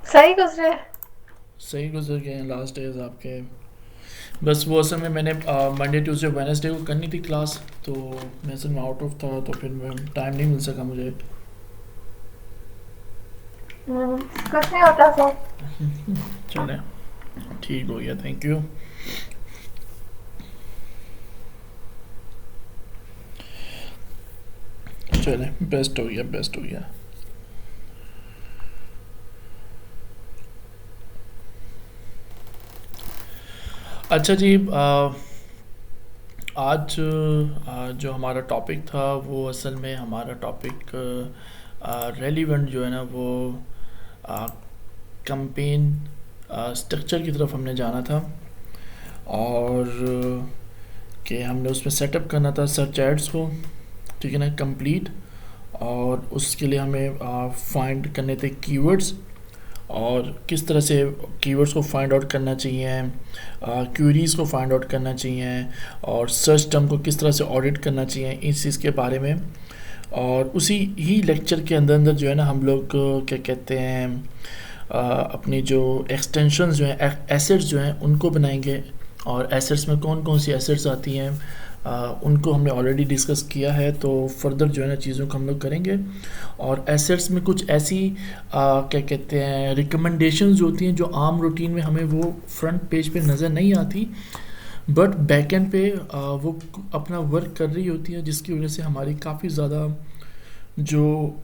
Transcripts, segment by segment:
सही गुजरे। सही गुजर गए हैं लास्ट डेज आपके। बस वो असल में मैंने मंडे ट्यूसडे वेडनेसडे को करनी थी क्लास, तो मैं असल में आउट ऑफ था, तो फिर मैं टाइम नहीं मिल सका मुझे। कुछ नहीं होता सर। चलें, ठीक हो गया, थैंक यू। चलें, बेस्ट हो गया, बेस्ट हो गया। अच्छा जी, आज जो हमारा टॉपिक था वो असल में हमारा टॉपिक रेलिवेंट जो है ना वो कैंपेन स्ट्रक्चर की तरफ हमने जाना था। और कि हमने उसमें सेटअप करना था सर्च एड्स को, ठीक है ना, कंप्लीट। और उसके लिए हमें फाइंड करने थे कीवर्ड्स, और किस तरह से कीवर्ड्स को फाइंड आउट करना चाहिए, क्वेरीज को फाइंड आउट करना चाहिए, और सर्च टर्म को किस तरह से ऑडिट करना चाहिए, इस चीज़ के बारे में। और उसी ही लेक्चर के अंदर अंदर जो है ना हम लोग क्या कहते हैं, अपनी जो एक्सटेंशंस जो हैं, एसेट्स जो हैं उनको बनाएंगे। और एसेट्स में कौन कौन सी एसेट्स आती हैं, उनको हमने ऑलरेडी डिस्कस किया है, तो फर्दर जो है ना चीज़ों को हम लोग करेंगे। और एसेट्स में कुछ ऐसी क्या कहते हैं रिकमेंडेशंस होती हैं जो आम रूटीन में हमें वो फ्रंट पेज पे नज़र नहीं आती, बट बैकएंड पे वो अपना वर्क कर रही होती है, जिसकी वजह से हमारी काफ़ी ज़्यादा जो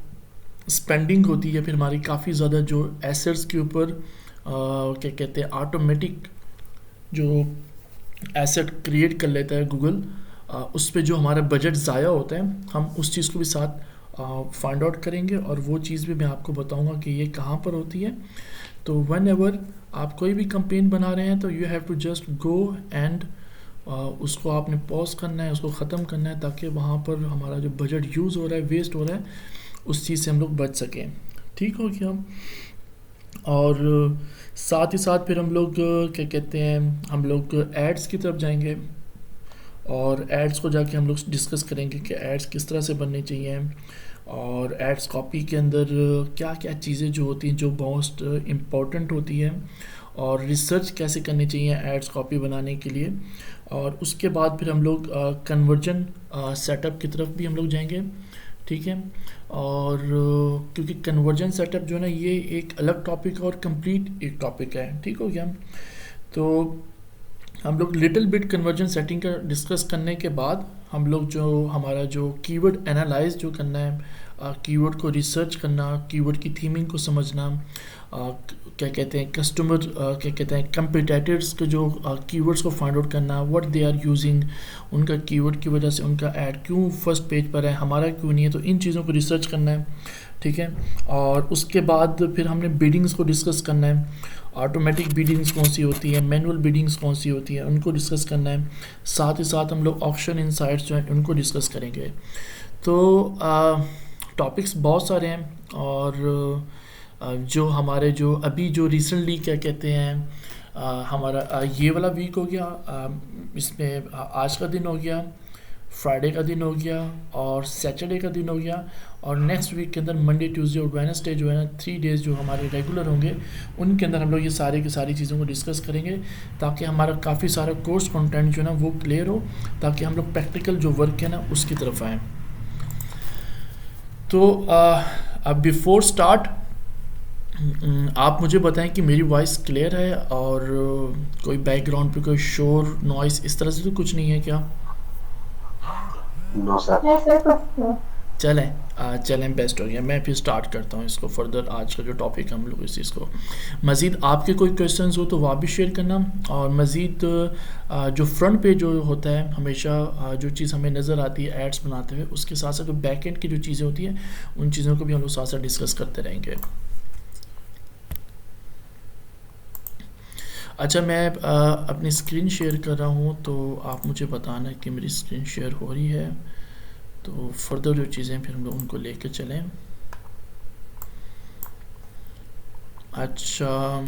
स्पेंडिंग होती है, फिर हमारी काफ़ी ज़्यादा जो एसेट्स के ऊपर क्या कहते हैं ऑटोमेटिक जो एसेट क्रिएट कर लेता है गूगल, उस पे जो हमारा बजट ज़ाया होता है, हम उस चीज़ को भी साथ फाइंड आउट करेंगे। और वो चीज़ भी मैं आपको बताऊंगा कि ये कहाँ पर होती है। तो वन एवर आप कोई भी कंपेन बना रहे हैं तो you have to just go and उसको आपने पॉज करना है, उसको ख़त्म करना है, ताकि वहाँ पर हमारा जो बजट यूज़ हो रहा है, वेस्ट हो रहा है, उस चीज़ से हम लोग बच सकें। ठीक हो गया। और साथ ही साथ फिर हम लोग क्या कहते हैं, हम लोग एड्स की तरफ जाएंगे। और एड्स को जाके हम लोग डिस्कस करेंगे कि एड्स किस तरह से बनने चाहिए, और एड्स कॉपी के अंदर क्या क्या चीज़ें जो होती हैं जो मोस्ट इम्पॉर्टेंट होती हैं, और रिसर्च कैसे करनी चाहिए एड्स कॉपी बनाने के लिए। और उसके बाद फिर हम लोग कन्वर्जन सेटअप की तरफ भी हम लोग जाएंगे। ठीक है। और क्योंकि कन्वर्जन सेटअप जो है ना ये एक अलग टॉपिक है और कंप्लीट एक टॉपिक है, ठीक हो गया। तो हम लोग लिटिल बिट कन्वर्जन सेटिंग का डिस्कस करने के बाद हम लोग जो हमारा जो कीवर्ड एनालाइज जो करना है, कीवर्ड को रिसर्च करना, कीवर्ड की थीमिंग को समझना, क्या कहते हैं कस्टमर क्या कहते हैं कंपिटिटर्स के जो कीवर्ड्स को फाइंड आउट करना, व्हाट दे आर यूजिंग, उनका कीवर्ड की वजह से उनका ऐड क्यों फर्स्ट पेज पर है, हमारा क्यों नहीं है, तो इन चीज़ों को रिसर्च करना है। ठीक है। और उसके बाद फिर हमने बिडिंग्स को डिस्कस करना है, ऑटोमेटिक बिडिंग्स कौन सी होती है, मैनुअल बिडिंग्स कौन सी होती है, उनको डिस्कस करना है। साथ ही साथ हम लोग ऑप्शन इनसाइट्स जो हैं उनको डिस्कस करेंगे। तो टॉपिक्स बहुत सारे हैं। और जो हमारे जो अभी जो रिसेंटली क्या कहते हैं, हमारा ये वाला वीक हो गया, इसमें आज का दिन हो गया, फ्राइडे का दिन हो गया, और सैटरडे का दिन हो गया। और नेक्स्ट वीक के अंदर मंडे ट्यूसडे और वेडनेसडे जो है ना 3 डेज़ जो हमारे रेगुलर होंगे, उनके अंदर हम लोग ये सारे की सारी चीज़ों को डिस्कस करेंगे, ताकि हमारा काफ़ी सारा कोर्स कंटेंट जो है ना वो क्लियर हो, ताकि हम लोग प्रैक्टिकल जो वर्क है ना उसकी तरफ आएँ। तो अब बिफोर स्टार्ट आप मुझे बताएं कि मेरी वॉइस क्लियर है, और कोई बैकग्राउंड पे कोई शोर नॉइस इस तरह से तो कुछ नहीं है क्या? No sir. ऐसे कुछ नहीं। चलें, चलें, बेस्ट हो गया। मैं फिर स्टार्ट करता हूँ इसको फर्दर, आज का जो टॉपिक है हम लोग इस चीज़ को। मज़ीद आपके कोई क्वेश्चंस हो तो वो आप भी शेयर करना। और मज़ीद जो फ्रंट पेज जो होता है हमेशा जो चीज़ हमें नज़र आती है एड्स बनाते हुए, उसके साथ साथ जो बैक एंड की जो चीज़ें होती हैं उन चीज़ों को भी हम लोग साथ साथ डिस्कस करते रहेंगे। अच्छा, मैं अपनी स्क्रीन शेयर कर रहा हूँ, तो आप मुझे बताना कि मेरी स्क्रीन शेयर हो रही है, तो फर्दर जो चीज़ें फिर हम लोग उनको लेके चलें। अच्छा,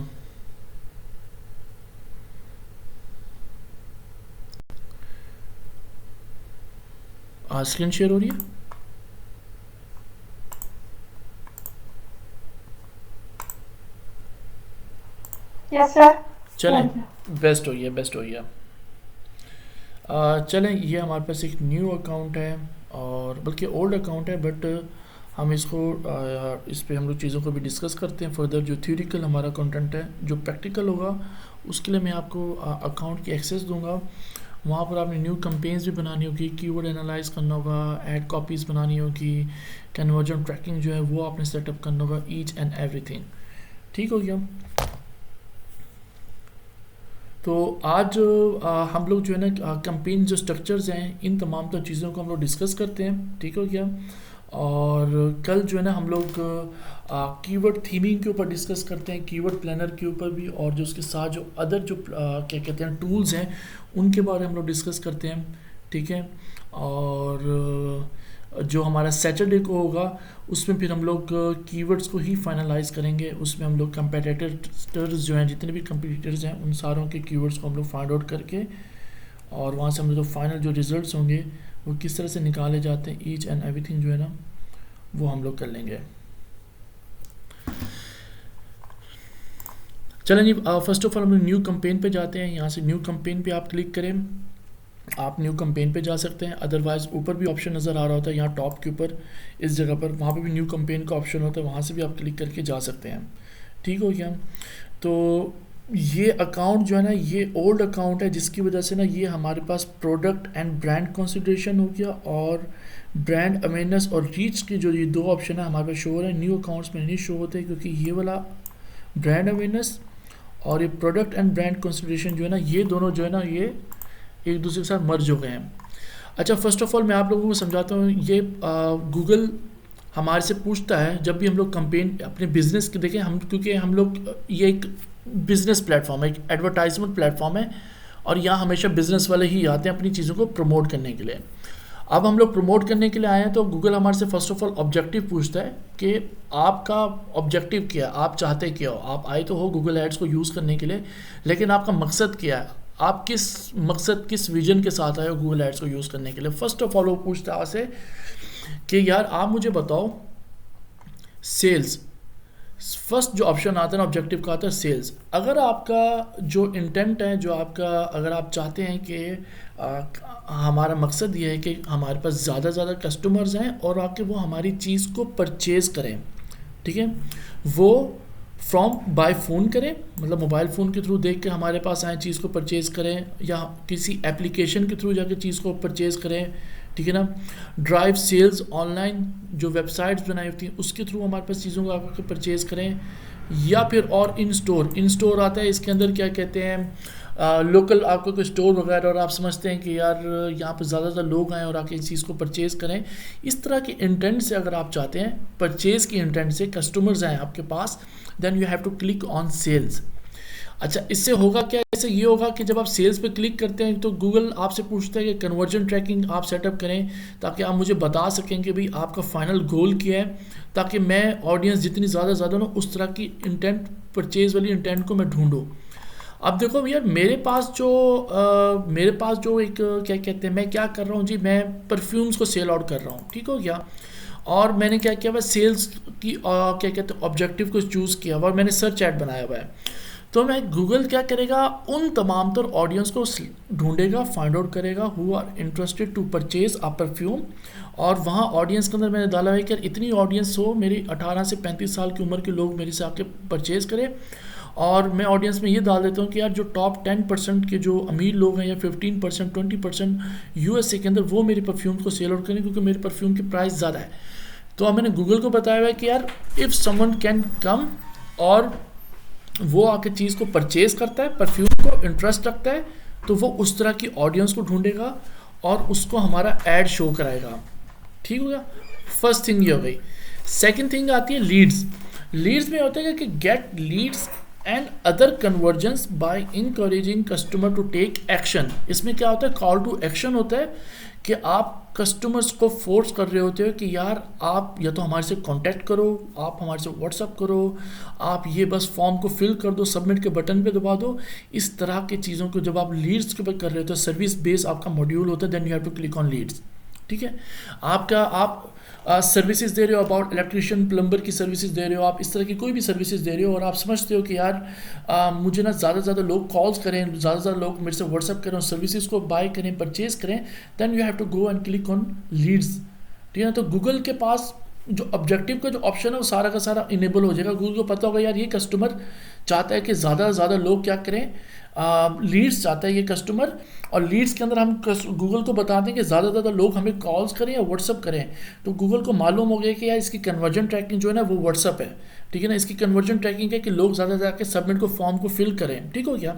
स्क्रीन शेयर हो रही है? Yes sir. चलें, बेस्ट हो गया, बेस्ट हो गया। चलें, ये हमारे पास एक न्यू अकाउंट है, और बल्कि ओल्ड अकाउंट है, बट हम इसको इस पे हम लोग चीज़ों को भी डिस्कस करते हैं फर्दर। जो थ्योरिटिकल हमारा कंटेंट है, जो प्रैक्टिकल होगा उसके लिए मैं आपको अकाउंट की एक्सेस दूंगा। वहाँ पर आपने न्यू कैंपेन्स भी बनानी होगी, कीवर्ड एनालाइज करना होगा, ऐड कॉपीज़ बनानी होगी, कन्वर्जन ट्रैकिंग जो है वो आपने सेटअप करना होगा, ईच एंड एवरीथिंग। ठीक हो गया। तो आज हम लोग जो है ना कैंपेन जो स्ट्रक्चर्स हैं, इन तमाम तो चीज़ों को हम लोग डिस्कस करते हैं। ठीक हो गया। और कल जो है ना हम लोग कीवर्ड थीमिंग के ऊपर डिस्कस करते हैं, कीवर्ड प्लानर के ऊपर भी, और जो उसके साथ जो अदर जो क्या कहते हैं टूल्स हैं उनके बारे में हम लोग डिस्कस करते हैं। ठीक है। और जो हमारा सैटरडे को होगा उसमें फिर हम लोग कीवर्ड्स को ही फाइनलाइज करेंगे। उसमें हम लोग कंपेटिटर्स जो हैं, जितने भी कंपटीटर्स हैं, उन सारों के कीवर्ड्स को हम लोग फाइंड आउट करके, और वहाँ से हम लोग जो फाइनल जो रिजल्ट्स होंगे वो किस तरह से निकाले जाते हैं, ईच एंड एवरीथिंग जो है ना वो हम लोग कर लेंगे। चलें जी, फर्स्ट ऑफ ऑल हम लोग न्यू कैंपेन पे जाते हैं। यहाँ से न्यू कैंपेन पे आप क्लिक करें, आप न्यू कैंपेन पे जा सकते हैं। अदरवाइज़ ऊपर भी ऑप्शन नज़र आ रहा होता है, यहाँ टॉप के ऊपर इस जगह पर, वहाँ पे भी न्यू कैंपेन का ऑप्शन होता है, वहाँ से भी आप क्लिक करके जा सकते हैं। ठीक हो गया। तो ये अकाउंट जो है ना, ये ओल्ड अकाउंट है, जिसकी वजह से ना ये हमारे पास प्रोडक्ट एंड ब्रांड कंसिडरेशन हो गया, और ब्रांड अवेयरनेस और रीच की जो ये दो ऑप्शन है हमारे पास शो हो रहे हैं। न्यू अकाउंट्स में नहीं शो होते, क्योंकि ये वाला ब्रांड अवेयरनेस और ये प्रोडक्ट एंड ब्रांड कंसिडरेशन जो है ना, ये दोनों जो है ना ये एक दूसरे के साथ मर्ज हो गए हैं। अच्छा, फर्स्ट ऑफ ऑल मैं आप लोगों को समझाता हूँ। ये गूगल हमारे से पूछता है जब भी हम लोग कैंपेन अपने बिजनेस के देखें, हम क्योंकि हम लोग ये एक बिजनेस प्लेटफॉर्म है, एक एडवर्टाइजमेंट प्लेटफॉर्म है, और यहाँ हमेशा बिजनेस वाले ही आते हैं अपनी चीज़ों को प्रमोट करने के लिए। अब हम लोग प्रमोट करने के लिए आए हैं, तो गूगल हमारे से फर्स्ट ऑफ ऑल ऑब्जेक्टिव पूछता है कि आपका ऑब्जेक्टिव क्या है, आप चाहते क्या हो। आप आए तो हो गूगल एड्स को यूज़ करने के लिए, लेकिन आपका मकसद क्या है, आप किस मकसद, किस विजन के साथ आए हो गूगल एड्स को यूज़ करने के लिए। फर्स्ट ऑफ ऑल वो पूछता है आपसे कि यार आप मुझे बताओ सेल्स। फर्स्ट जो ऑप्शन आता है ना ऑब्जेक्टिव का, आता है सेल्स। अगर आपका जो इंटेंट है, जो आपका, अगर आप चाहते हैं कि हमारा मकसद ये है कि हमारे पास ज़्यादा से ज़्यादा कस्टमर्स हैं और आके वो हमारी चीज़ को परचेज़ करें, ठीक है, वो फ्रॉम बाय फ़ोन करें, मतलब मोबाइल फ़ोन के थ्रू देख के हमारे पास आए चीज़ को परचेज़ करें, या किसी एप्लीकेशन के थ्रू जाके चीज़ को परचेज़ करें, ठीक है ना। ड्राइव सेल्स, ऑनलाइन जो वेबसाइट्स बनाई होती हैं उसके थ्रू हमारे पास चीज़ों को आकर परचेज़ करें, या फिर और इन स्टोर आता है। इसके अंदर क्या कहते हैं, लोकल आपको कोई स्टोर वगैरह, और आप समझते हैं कि यार यहाँ पर ज़्यादा लोग आएँ और आके इस चीज़ को परचेज़ करें। इस तरह के इंटेंट से अगर आप चाहते हैं, परचेज़ की इंटेंट से कस्टमर्स आएँ आपके पास, then you have to click on sales. अच्छा, इससे होगा क्या, इससे ये होगा कि जब आप सेल्स पे क्लिक करते हैं तो गूगल आपसे पूछता है कि कन्वर्जन ट्रैकिंग आप सेटअप करें, ताकि आप मुझे बता सकें कि भाई आपका फाइनल गोल क्या है, ताकि मैं ऑडियंस जितनी ज़्यादा ना उस तरह की इंटेंट, परचेज़ वाली इंटेंट को मैं ढूंढूँ। अब देखो यार, मेरे पास जो एक क्या कहते हैं, मैं क्या कर रहा हूँ जी, मैं परफ्यूम्स को सेल आउट कर रहा हूँ, ठीक हो गया। और मैंने क्या किया, मैं सेल्स की क्या कहते हैं ऑब्जेक्टिव को चूज़ किया हुआ, और मैंने सर्च ऐड बनाया हुआ है। तो मैं गूगल क्या करेगा, उन तमाम तर ऑडियंस को ढूंढेगा, फाइंड आउट करेगा who are interested to purchase a perfume, और वहाँ ऑडियंस के अंदर मैंने डाला है कि इतनी ऑडियंस हो, मेरी 18 से 35 साल की उम्र के लोग मेरे से आके परचेज़ करें। और मैं ऑडियंस में ये डाल देता हूँ कि यार जो टॉप 10% के जो अमीर लोग हैं, या 15%, 20% यूएसए के अंदर, वो मेरे परफ्यूम को सेल आउट करें, क्योंकि मेरे परफ्यूम की प्राइस ज़्यादा है। तो अब मैंने गूगल को बताया हुआ है कि यार इफ़ समवन कैन कम, और वो आके चीज़ को परचेज़ करता है, परफ्यूम को इंटरेस्ट रखता है, तो वो उस तरह की ऑडियंस को ढूंढेगा और उसको हमारा ऐड शो कराएगा, ठीक हो गया। फर्स्ट थिंग ये हो गई। सेकंड थिंग आती है लीड्स। लीड्स में होता है कि get leads and other convergence by encouraging customer to take action. इसमें क्या होता है, कॉल टू एक्शन होता है कि आप कस्टमर्स को फोर्स कर रहे होते हो कि यार आप या तो हमारे से कांटेक्ट करो, आप हमारे से व्हाट्सअप करो, आप ये बस फॉर्म को फिल कर दो, सबमिट के बटन पे दबा दो। इस तरह की चीज़ों को जब आप लीड्स के ऊपर कर रहे हो तो सर्विस बेस आपका मॉड्यूल होता है, then you have to click on leads, ठीक है। आप सर्विसेज दे रहे हो, अबाउट इलेक्ट्रिशियन प्लम्बर की सर्विसेज दे रहे हो, आप इस तरह की कोई भी सर्विसेज दे रहे हो और आप समझते हो कि यार मुझे ना ज़्यादा से ज़्यादा लोग कॉल्स करें, ज़्यादा से ज़्यादा लोग मेरे से व्हाट्सअप करें और सर्विसेज को बाय करें, परचेज करें, then you have to go and click on leads. ठीक है ना, तो गूगल के पास जो ऑब्जेक्टिव का जो ऑप्शन है वो सारा का सारा इनेबल हो जाएगा। गूगल को पता होगा यार ये कस्टमर चाहता है कि ज़्यादा से ज़्यादा लोग क्या करें, लीड्स चाहता है ये कस्टमर, और लीड्स के अंदर हम गूगल को बताते हैं कि ज़्यादा से ज़्यादा लोग हमें कॉल्स करें या व्हाट्सअप करें। तो गूगल को मालूम हो गया कि यार इसकी कन्वर्जन ट्रैकिंग जो है ना वो व्हाट्सअप है। ठीक है ना, इसकी कन्वर्जन ट्रैकिंग है कि लोग ज़्यादा जाके सबमिट को फॉर्म को फिल करें। ठीक हो गया,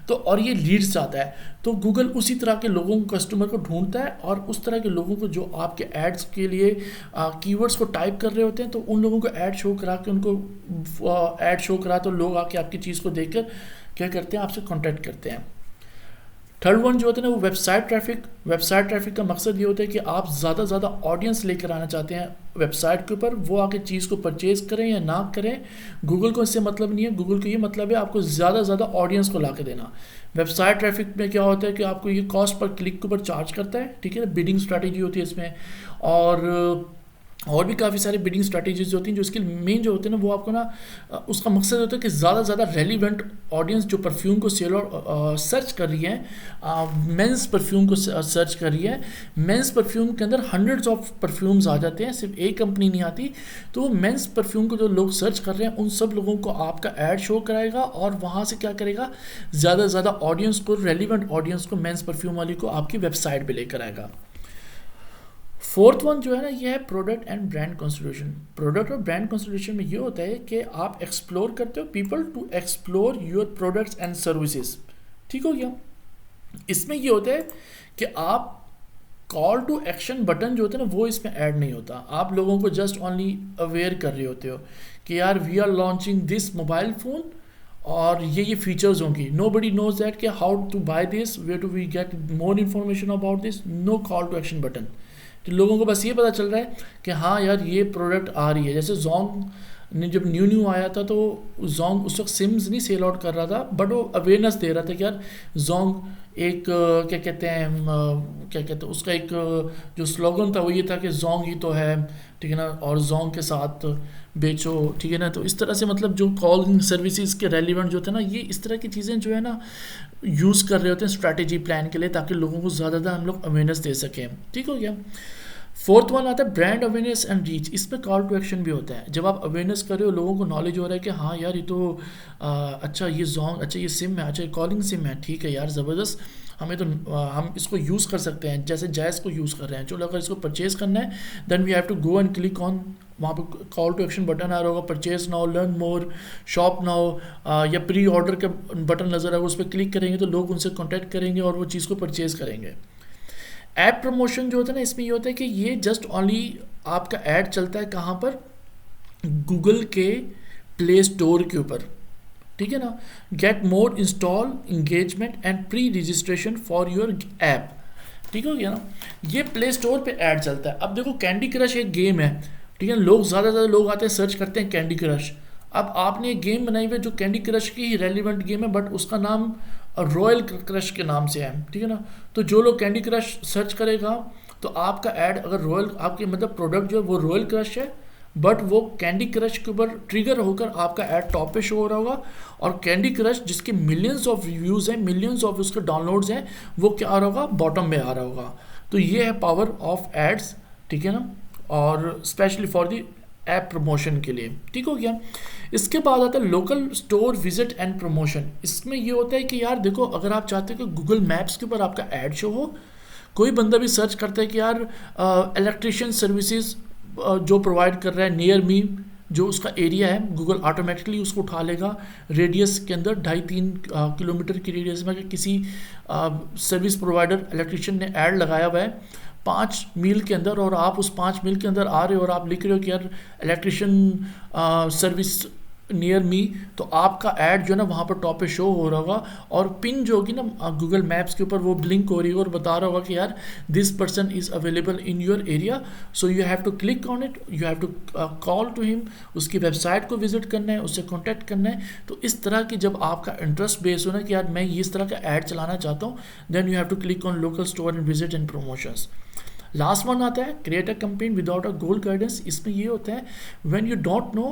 तो और ये लीड्स चाहता है, तो गूगल उसी तरह के लोगों को, कस्टमर को ढूंढता है और उस तरह के लोगों को जो आपके एड्स के लिए कीवर्ड्स को टाइप कर रहे होते हैं, तो उन लोगों को ऐड शो करा के उनको ऐड शो करा तो लोग आके आपकी चीज़ को देखकर क्या करते हैं, आपसे कांटेक्ट करते हैं। थर्ड वन जो होता है ना वो वेबसाइट ट्रैफिक। वेबसाइट ट्रैफिक का मकसद ये होता है कि आप ज़्यादा से ज़्यादा ऑडियंस लेकर आना चाहते हैं वेबसाइट के ऊपर, वो आके चीज़ को परचेज करें या ना करें, गूगल को इससे मतलब नहीं है। गूगल को ये मतलब है आपको ज़्यादा से ज़्यादा ऑडियंस को ला के देना। वेबसाइट ट्रैफिक में क्या होता है कि आपको ये कॉस्ट पर क्लिक के ऊपर चार्ज करता है। ठीक है ना, बिडिंग स्ट्रैटेजी होती है इसमें, और भी काफ़ी सारी बिडिंग स्ट्रैटेजीज होती हैं जो इसके मेन जो होते हैं ना वो आपको ना उसका मकसद होता है कि ज़्यादा से ज़्यादा रेलिवेंट ऑडियंस जो परफ्यूम को सेल और सर्च कर रही है, मेंस परफ्यूम को सर्च कर रही है। मेंस परफ्यूम के अंदर हंड्रेड्स ऑफ परफ्यूम्स आ जाते हैं, सिर्फ एक कंपनी नहीं आती। तो मेंस परफ्यूम को जो लोग सर्च कर रहे हैं उन सब लोगों को आपका ऐड शो कराएगा और वहाँ से क्या करेगा, ज़्यादा से ज़्यादा ऑडियंस को, रेलिवेंट ऑडियंस को, मेंस परफ्यूम वाली को आपकी वेबसाइट पर लेकर आएगा। फोर्थ वन जो है ना ये है product and brand consideration. Product और ब्रांड कंसिडरेशन में ये होता है कि आप एक्सप्लोर करते हो people to explore your products and services. ठीक हो गया, इसमें ये होता है कि आप कॉल टू एक्शन बटन जो होता है ना वो इसमें ऐड नहीं होता। आप लोगों को जस्ट ओनली अवेयर कर रहे होते हो कि यार we are launching this mobile phone और ये फीचर्स होंगी। नो बडी नोज दैट कि how to buy this, where to we get more information about this, no call to action button. तो लोगों को बस ये पता चल रहा है कि हाँ यार ये प्रोडक्ट आ रही है। जैसे जोंग ने जब न्यू आया था तो जोंग उस वक्त सिम्स नहीं सेल आउट कर रहा था, बट वो अवेयरनेस दे रहा था कि यार जोंग एक क्या कहते हैं उसका एक जो स्लोगन था वो ये था कि जोंग ही तो है, ठीक है ना, और जोंग के साथ बेचो। ठीक है ना, तो इस तरह से मतलब जो कॉलिंग सर्विसेज के रेलिवेंट जो थे ना ये इस तरह की चीज़ें जो है ना यूज़ कर रहे होते हैं स्ट्रैटेजी प्लान के लिए, ताकि लोगों को ज़्यादा हम लोग अवेयरनेस दे सकें। ठीक हो गया। फोर्थ वन आता है ब्रांड अवेयरनेस एंड रीच। इसमें कॉल टू एक्शन भी होता है। जब आप अवेयरनेस कर रहे हो, लोगों को नॉलेज हो रहा है कि हाँ यार ये तो अच्छा ये जोंग, अच्छा ये सिम है, अच्छा ये कॉलिंग सिम है, ठीक है यार ज़बरदस्त, हमें तो हम इसको यूज़ कर सकते हैं, जैसे जैज़ को यूज़ कर रहे हैं। चलो अगर इसको परचेज़ करना है then we have to go and click on, वहाँ पर कॉल टू एक्शन बटन आ रहा होगा, purchase now, learn more, shop now, या प्री ऑर्डर का बटन नज़र आएगा, उस पर क्लिक करेंगे तो लोग उनसे कॉन्टैक्ट करेंगे और वो चीज़ को परचेज़ करेंगे। ऐप प्रमोशन जो होता है ना इसमें ये होता है कि ये जस्ट ओनली आपका ऐड चलता है कहाँ पर, गूगल के प्ले स्टोर के ऊपर। ठीक है ना, get more install engagement and pre registration for your app. ठीक हो गया ना, ये प्ले स्टोर पे ऐड चलता है। अब देखो कैंडी क्रश एक गेम है, ठीक है, लोग ज़्यादा लोग आते हैं सर्च करते हैं कैंडी क्रश। अब आपने एक गेम बनाई हुई है जो कैंडी क्रश की ही रेलिवेंट गेम है, बट उसका नाम रॉयल क्रश के नाम से है। ठीक है ना, तो जो लोग कैंडी क्रश सर्च करेगा तो आपका ऐड अगर रॉयल, आपके मतलब प्रोडक्ट जो है वो रॉयल क्रश है, बट वो कैंडी क्रश के ऊपर ट्रिगर होकर आपका ऐड टॉप पे शो हो रहा होगा, और कैंडी क्रश जिसके मिलियंस ऑफ रिव्यूज़ हैं, मिलियंस ऑफ उसके डाउनलोड्स हैं, वो क्या आ रहा होगा, बॉटम में आ रहा होगा। तो ये है पावर ऑफ एड्स। ठीक है ना, और specially for the app promotion के लिए। ठीक हो गया। इसके बाद आता है local store visit and promotion. इसमें ये होता है कि यार देखो अगर आप चाहते हो कि गूगल मैप्स के ऊपर आपका ऐड शो हो, कोई बंदा भी सर्च करता है कि यार इलेक्ट्रिशियन सर्विसेज जो प्रोवाइड कर रहा है नियर मी, जो उसका एरिया है, गूगल ऑटोमेटिकली उसको उठा लेगा रेडियस के अंदर 2.5-3 किलोमीटर की रेडियस में। कि किसी सर्विस प्रोवाइडर इलेक्ट्रिशियन ने ऐड लगाया हुआ है 5 मील के अंदर, और आप उस 5 मील के अंदर आ रहे हो और आप लिख रहे हो कि यार इलेक्ट्रिशियन सर्विस नियर मी, तो आपका ऐड जो है ना वहाँ पर टॉप पे शो हो रहा होगा, और पिन जो होगी ना गूगल मैप्स के ऊपर वो ब्लिंक हो रही है और बता रहा होगा कि यार this person is available in your area, so you have to click on it, you have to call to him, उसकी वेबसाइट को विजिट करना है, उससे कॉन्टैक्ट करना है। तो इस तरह की जब आपका इंटरेस्ट बेस हो ना कि यार मैं इस तरह का ऐड चलाना चाहता हूँ, then you have to click on local store and visit and promotions. Last one आता है create a campaign without a goal guidance. इसमें ये होता है व्हेन यू डोंट नो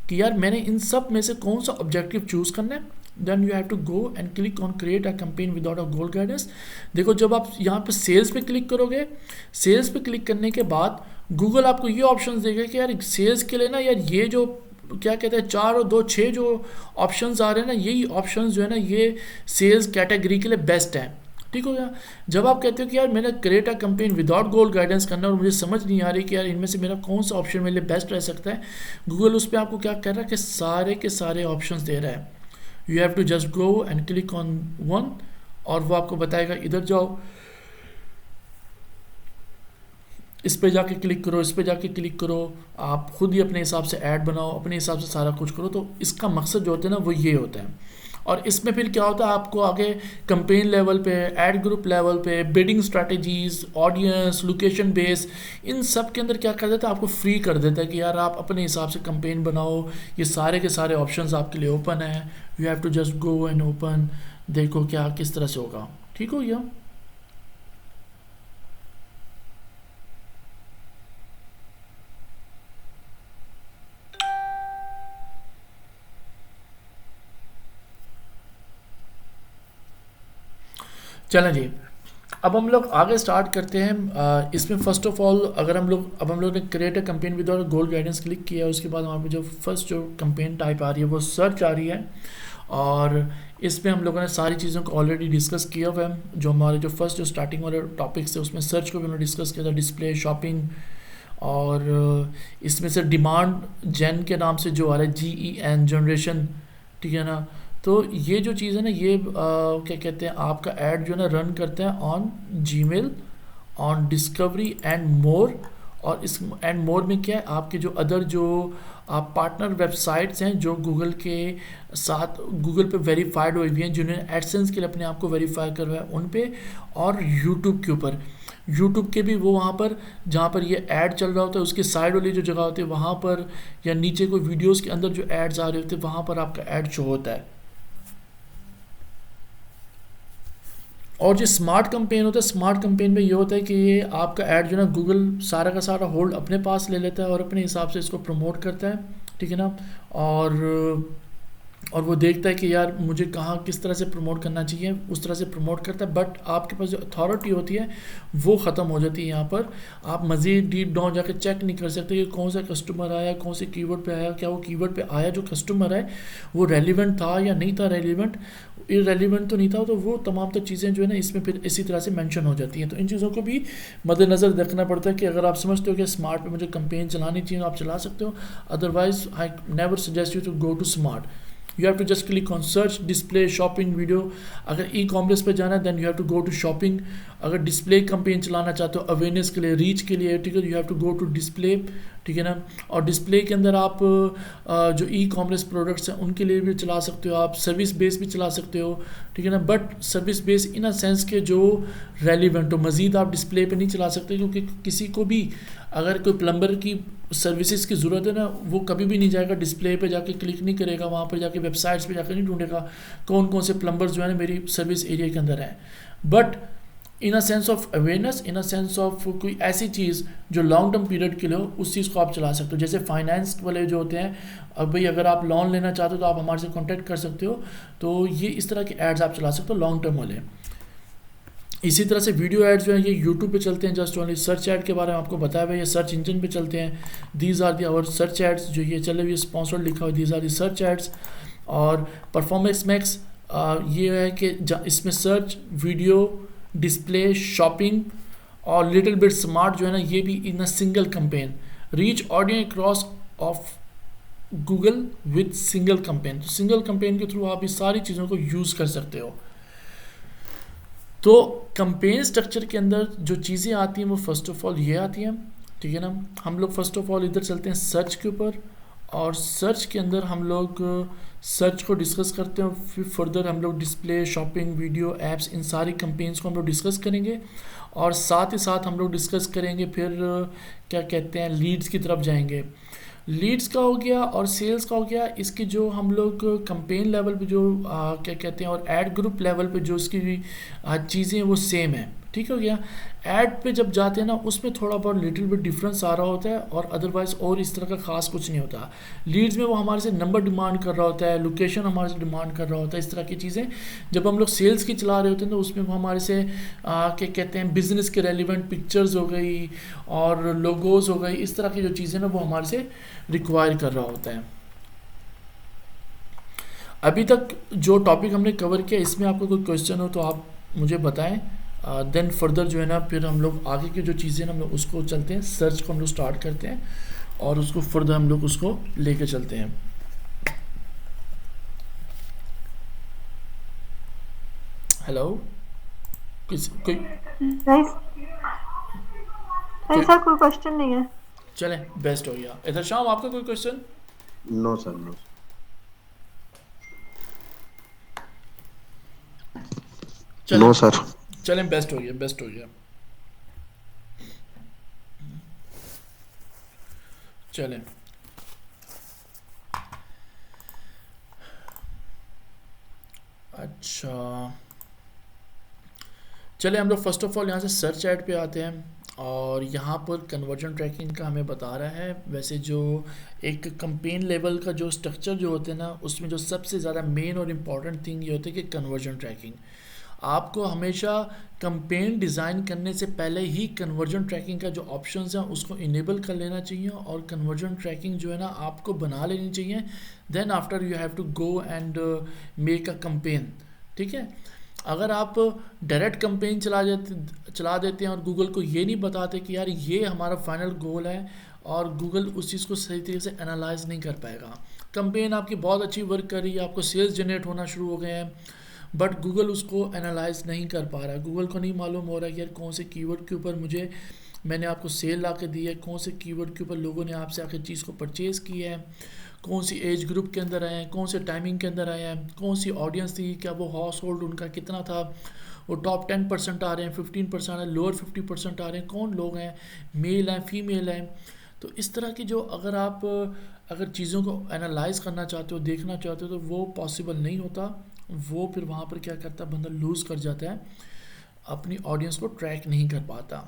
कि यार मैंने इन सब में से कौन सा ऑब्जेक्टिव चूज करना है, then you have to go and click on create a campaign without a goal guidance. देखो जब आप यहाँ पे सेल्स पे क्लिक करोगे, सेल्स पे क्लिक करने के बाद गूगल आपको ये ऑप्शन देगा कि यार सेल्स के लिए ना यार ये जो क्या कहते हैं 4 और 2 6 जो ऑप्शंस आ रहे हैं ना, यही ऑप्शंस जो है ना ये सेल्स कैटेगरी के लिए बेस्ट है। ठीक हो गया। जब आप कहते हो कि यार मैंने create a campaign without goal guidance करना और मुझे समझ नहीं आ रही कि यार इनमें से मेरा कौन सा ऑप्शन मेरे लिए बेस्ट रह सकता है, गूगल उस पर आपको क्या कर रहा है कि सारे के सारे ऑप्शंस दे रहा है। You have to just go and click on one और वो आपको बताएगा इधर जाओ, इस पे जाके क्लिक करो, इस पे जाके क्लिक करो, आप खुद ही अपने हिसाब से ऐड बनाओ, अपने हिसाब से सारा कुछ करो। तो इसका मकसद जो होता है ना वो ये होता है। और इसमें फिर क्या होता है आपको आगे कंपेन लेवल पे, ऐड ग्रुप लेवल पे, bidding strategies, audience, location based, इन सब के अंदर क्या कर देता है आपको फ्री कर देता है कि यार आप अपने हिसाब से कंपेन बनाओ। ये सारे के सारे ऑप्शंस आपके लिए ओपन है। You have to just go and open, देखो क्या किस तरह से होगा। ठीक हो गया। चलें जी, अब हम लोग आगे स्टार्ट करते हैं। इसमें फ़र्स्ट ऑफ ऑल अगर हम लोग ने create a campaign without goal guidance click किया, उसके बाद वहाँ पे जो फर्स्ट जो कैंपेन टाइप आ रही है वो सर्च आ रही है। और इसमें हम लोगों ने सारी चीज़ों को ऑलरेडी डिस्कस किया हुआ है। जो हमारे जो फर्स्ट जो स्टार्टिंग वाले टॉपिक्स थे उसमें सर्च को भी हमने डिस्कस किया था, डिस्प्ले, शॉपिंग, और इसमें से डिमांड जेन के नाम से जो आ रहा है GEN जनरेशन, ठीक है ना। तो ये जो चीज़ है ना ये क्या कहते हैं आपका ऐड जो है ना रन करते हैं on Gmail, on discovery and more. और इस एंड मोर में क्या है आपके जो अदर जो आप पार्टनर वेबसाइट्स हैं जो गूगल के साथ गूगल पे वेरीफाइड हुई हुई हैं, जिन्होंने एडसेंस के लिए अपने आप को वेरीफाई करवाया उन पे, और यूट्यूब के ऊपर, यूट्यूब के भी वो वहाँ पर जहाँ पर ये ऐड चल रहा होता है उसके साइड वाली जो जगह होती है वहाँ पर, या नीचे कोई वीडियोज़ के अंदर जो एड्स आ रहे होते हैं वहाँ पर आपका ऐड शो होता है। और जो स्मार्ट कैंपेन होता है, स्मार्ट कैंपेन में ये होता है कि ये आपका ऐड जो है ना गूगल सारा का सारा होल्ड अपने पास ले लेता है और अपने हिसाब से इसको प्रमोट करता है, ठीक है ना। और वो देखता है कि यार मुझे कहाँ किस तरह से प्रमोट करना चाहिए, उस तरह से प्रमोट करता है। बट आपके पास जो अथॉरिटी होती है वो ख़त्म हो जाती है। यहाँ पर आप मज़ीद डीप डाउन जाकर चेक नहीं कर सकते कि कौन सा कस्टमर आया, कौन से कीवर्ड पे आया, क्या वो कीवर्ड पे आया जो कस्टमर है वो रेलिवेंट था या नहीं था, रेलिवेंट इरेलीवेंट तो नहीं था। तो वो तमाम तो चीज़ें जो है ना इसमें फिर इसी तरह से मेंशन हो जाती हैं। तो इन चीज़ों को भी मद्देनज़र रखना पड़ता है कि अगर आप समझते हो कि स्मार्ट पे मुझे कैंपेन चलानी चाहिए आप चला सकते हो, otherwise I never suggest you to go to smart. You have to just click on search, display, shopping, video. अगर ई कॉमर्स पे जाना है then you have to go to shopping. अगर डिस्प्ले कैंपेन चलाना चाहते हो अवेयरनेस के लिए, रीच के लिए, ठीक है, you have to go to display, ठीक है ना। और डिस्प्ले के अंदर आप जो ई कॉमर्स प्रोडक्ट्स हैं उनके लिए भी चला सकते हो, आप सर्विस बेस भी चला सकते हो, ठीक है ना। But service base in a sense के जो रेलिवेंट हो, मज़ीद आप डिस्प्ले पे नहीं चला सकते, क्योंकि किसी को भी अगर कोई प्लम्बर की सर्विसेज की ज़रूरत है ना वो कभी भी नहीं जाएगा डिस्प्ले पे जाके क्लिक नहीं करेगा, वहाँ पर जाके वेबसाइट्स पे जाकर नहीं ढूंढेगा कौन कौन से प्लम्बर्स जो है ना मेरी सर्विस एरिया के अंदर हैं। But in a sense of awareness, in a sense of कोई ऐसी चीज़ जो लॉन्ग टर्म पीरियड के लिए हो उस चीज़ को आप चला सकते हो। जैसे फाइनेंस वाले जो होते हैं, अब भाई अगर आप लोन लेना चाहते हो तो आप हमारे से कॉन्टैक्ट कर सकते हो। तो ये इस तरह के एड्स आप चला सकते हो लॉन्ग टर्म वाले। इसी तरह से वीडियो एड्स जो हैं ये यूट्यूब पे चलते हैं, जस्ट ओनली सर्च ऐड के बारे में आपको बताया हुआ है, ये सर्च इंजन पे चलते हैं। These are the our search ads, जो ये चले हुए स्पॉन्सर्ड लिखा हुआ, these are the search ads. और परफॉर्मेंस मैक्स ये है कि इसमें सर्च, वीडियो, डिस्प्ले, शॉपिंग और लिटिल बिट स्मार्ट जो है ना ये भी in a single campaign, reach audience cross of Google with single campaign. Single campaign के थ्रू आप इस सारी चीज़ों को यूज़ कर सकते हो। तो कैंपेन स्ट्रक्चर के अंदर जो चीज़ें आती हैं वो फर्स्ट ऑफ ऑल ये आती हैं, ठीक है ना। हम लोग फर्स्ट ऑफ ऑल इधर चलते हैं सर्च के ऊपर, और सर्च के अंदर हम लोग सर्च को डिस्कस करते हैं। फिर फर्दर हम लोग डिस्प्ले, शॉपिंग, वीडियो, ऐप्स, इन सारी कैंपेन्स को हम लोग डिस्कस करेंगे। और साथ ही साथ हम लोग डिस्कस करेंगे फिर क्या कहते हैं लीड्स की तरफ जाएंगे। लीड्स का हो गया और सेल्स का हो गया, इसकी जो हम लोग कैंपेन लेवल पे जो क्या कहते हैं और ऐड ग्रुप लेवल पे जो इसकी चीज़ें वो सेम है, ठीक हो गया। ऐड पे जब जाते हैं ना उसमें थोड़ा बहुत लिटिल बिट डिफरेंस आ रहा होता है, और अदरवाइज और इस तरह का खास कुछ नहीं होता। लीड्स में वो हमारे से नंबर डिमांड कर रहा होता है, लोकेशन हमारे से डिमांड कर रहा होता है, इस तरह की चीज़ें। जब हम लोग सेल्स की चला रहे होते हैं तो उसमें वो हमारे से क्या कहते हैं, बिजनेस के रेलिवेंट पिक्चर्स हो गई और लोगोज हो गई, इस तरह की जो चीज़ें ना वो हमारे से रिक्वायर कर रहा होता है। अभी तक जो टॉपिक हमने कवर किया इसमें आपको कोई क्वेश्चन हो तो आप मुझे बताएं। देन फर्दर जो है ना फिर हम लोग आगे की जो चीज़ें ना हम लोग उसको चलते हैं, सर्च को हम लोग स्टार्ट करते हैं और उसको फर्दर हम लोग उसको लेके चलते हैं। हेलो, कोई नहीं कोई सर, कोई क्वेश्चन नहीं है। चले, बेस्ट हो गया। इधर शाम आपका कोई क्वेश्चन? No sir, no. चलें नो सर। चलें, बेस्ट हो गया, बेस्ट हो गया। चलें, अच्छा चले हम लोग फर्स्ट ऑफ ऑल यहाँ से सर्च ऐड पे आते हैं, और यहाँ पर कन्वर्जन ट्रैकिंग का हमें बता रहा है। वैसे जो एक कंपेन लेवल का जो स्ट्रक्चर जो होते हैं ना उसमें जो सबसे ज़्यादा मेन और इम्पॉर्टेंट थिंग ये होती है कि कन्वर्जन ट्रैकिंग। आपको हमेशा कंपेन डिज़ाइन करने से पहले ही कन्वर्जन ट्रैकिंग का जो ऑप्शंस हैं उसको इनेबल कर लेना चाहिए, और कन्वर्जन ट्रैकिंग जो है ना आपको बना लेनी चाहिए। Then after you have to go and make a campaign, ठीक है। अगर आप डायरेक्ट कंपेन चला देते हैं और गूगल को ये नहीं बताते कि यार ये हमारा फाइनल गोल है, और गूगल उस चीज़ को सही तरीके से एनालाइज नहीं कर पाएगा। कंपेन आपकी बहुत अच्छी वर्क कर रही है, आपको सेल्स जनरेट होना शुरू हो गए हैं, बट गूगल उसको एनालाइज नहीं कर पा रहा है। गूगल को नहीं मालूम हो रहा है कि यार कौन से कीवर्ड के ऊपर मैंने आपको सेल ला के दी है, कौन से कीवर्ड के ऊपर लोगों ने आपसे आखिर चीज़ को परचेज़ की है, कौन सी एज ग्रुप के अंदर आए हैं, कौन से टाइमिंग के अंदर आए हैं, कौन सी ऑडियंस थी, क्या वो हाउस होल्ड उनका कितना था, वो टॉप 10% आ रहे हैं, 15% आ रहे हैं, लोअर 50% आ रहे हैं, कौन लोग हैं, मेल हैं, फीमेल हैं। तो इस तरह की जो अगर चीज़ों को एनालाइज करना चाहते हो, देखना चाहते हो, तो वो पॉसिबल नहीं होता। वो फिर वहाँ पर क्या करता है, बंदा लूज़ कर जाता है, अपनी ऑडियंस को ट्रैक नहीं कर पाता।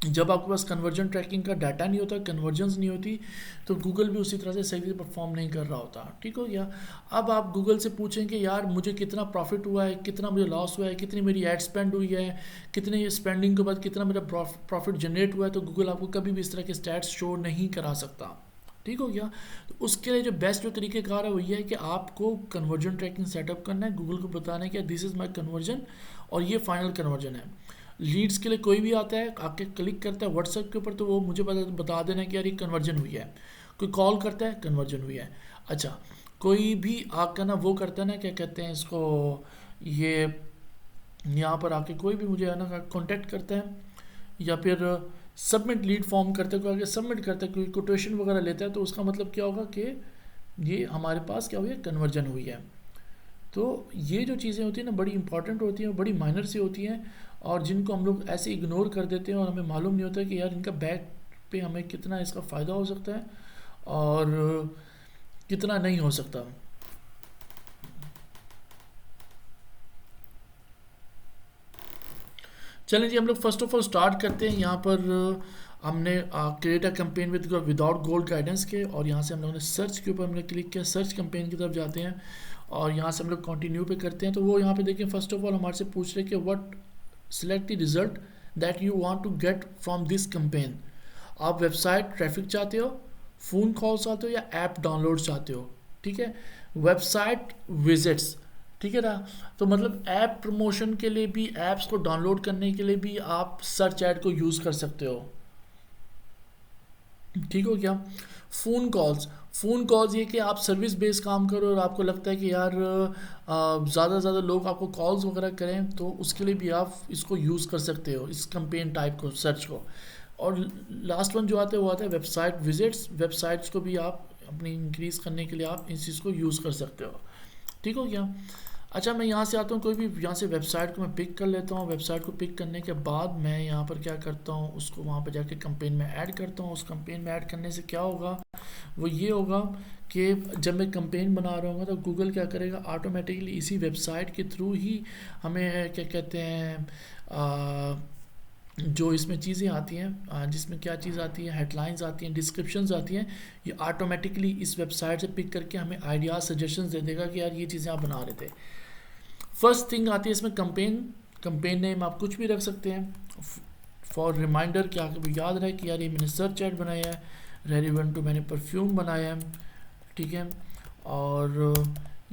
जब आपके पास कन्वर्जन ट्रैकिंग का डाटा नहीं होता, कन्वर्जन्स नहीं होती, तो गूगल भी उसी तरह से सही से परफॉर्म नहीं कर रहा होता, ठीक हो गया। अब आप गूगल से पूछेंगे यार मुझे कितना प्रॉफिट हुआ है, कितना मुझे लॉस हुआ है, कितनी मेरी एड स्पेंड हुई है, कितने स्पेंडिंग के बाद कितना मेरा प्रॉफिट जनरेट हुआ है, तो गूगल आपको कभी भी इस तरह के स्टैट्स शो नहीं करा सकता, ठीक हो गया। तो उसके लिए जो बेस्ट जो तरीक़ेकार है वो ये है कि आपको कन्वर्जन ट्रैकिंग सेटअप करना है, गूगल को बताना है कि दिस इज़ माई कन्वर्जन और ये फाइनल कन्वर्जन है। लीड्स के लिए कोई भी आता है, आके क्लिक करता है व्हाट्सएप के ऊपर, तो वो मुझे बता देना है कि यार ये कन्वर्जन हुई है। कोई कॉल करता है, कन्वर्जन हुई है। अच्छा, कोई भी आकर ना वो करता है ना, क्या कहते हैं इसको, ये यहाँ पर आके कोई भी मुझे है ना कॉन्टेक्ट करता है, या फिर सबमिट लीड फॉर्म करते कोई आगे सबमिट करता है, कोई कोटेशन वगैरह लेता है, तो उसका मतलब क्या होगा कि ये हमारे पास क्या हुई है, कन्वर्जन हुई है। तो ये जो चीज़ें होती हैं ना बड़ी इंपॉर्टेंट होती हैं, बड़ी माइनर सी होती हैं, और जिनको हम लोग ऐसे इग्नोर कर देते हैं, और हमें मालूम नहीं होता कि यार इनका बैक पे हमें कितना इसका फ़ायदा हो सकता है और कितना नहीं हो सकता। चलें जी, हम लोग फर्स्ट ऑफ ऑल स्टार्ट करते हैं। यहाँ पर हमने create a campaign without goal guidance के, और यहाँ से हम लोगों ने सर्च के ऊपर हमने क्लिक किया, सर्च कैंपेन की तरफ जाते हैं, और यहाँ से हम लोग कंटिन्यू पे करते हैं। तो वो यहाँ पे देखिए फर्स्ट ऑफ ऑल हमारे से पूछ रहे हैं कि what select the result that you want to get from this campaign. आप वेबसाइट ट्रैफिक चाहते हो, फ़ोन कॉल चाहते हो, या ऐप डाउनलोड चाहते हो, ठीक है। वेबसाइट विजिट्स, ठीक है ना। तो मतलब ऐप प्रमोशन के लिए भी, ऐप्स को डाउनलोड करने के लिए भी आप सर्च ऐड को यूज़ कर सकते हो, ठीक हो क्या। फ़ोन कॉल्स ये कि आप सर्विस बेस्ड काम करो और आपको लगता है कि यार ज़्यादा से ज़्यादा लोग आपको कॉल्स वगैरह करें, तो उसके लिए भी आप इसको यूज़ कर सकते हो, इस कैंपेन टाइप को, सर्च को। और लास्ट वन जो आता है वो आता है वेबसाइट विजिट्स। वेबसाइट्स को भी आप अपनी इंक्रीज़ करने के लिए आप इस चीज़ को यूज़ कर सकते हो, ठीक हो गया। अच्छा, मैं यहाँ से आता हूँ, कोई भी यहाँ से वेबसाइट को मैं पिक कर लेता हूँ। वेबसाइट को पिक करने के बाद मैं यहाँ पर क्या करता हूँ, उसको वहाँ पर जाके कैंपेन में ऐड करता हूँ। उस कैंपेन में ऐड करने से क्या होगा, वो ये होगा कि जब मैं कंपेन बना रहा हूँ तो गूगल क्या करेगा, ऑटोमेटिकली इसी वेबसाइट के थ्रू ही हमें क्या कहते हैं जो इसमें चीज़ें आती हैं, जिसमें क्या चीज़ आती है, हेडलाइंस आती हैं, डिस्क्रिप्शंस आती हैं, ये ऑटोमेटिकली इस वेबसाइट से पिक करके हमें आइडियाज सजेशंस दे देगा कि यार ये चीज़ें आप बना रहे थे। फर्स्ट थिंग आती है इसमें कंपेन। कंपेन नेम आप कुछ भी रख सकते हैं फॉर रिमाइंडर कि आपको याद रहे कि यार ये मैंने सर्च एड बनाया है, रेलिवेंट टू मैंने परफ्यूम बनाया है, ठीक है। और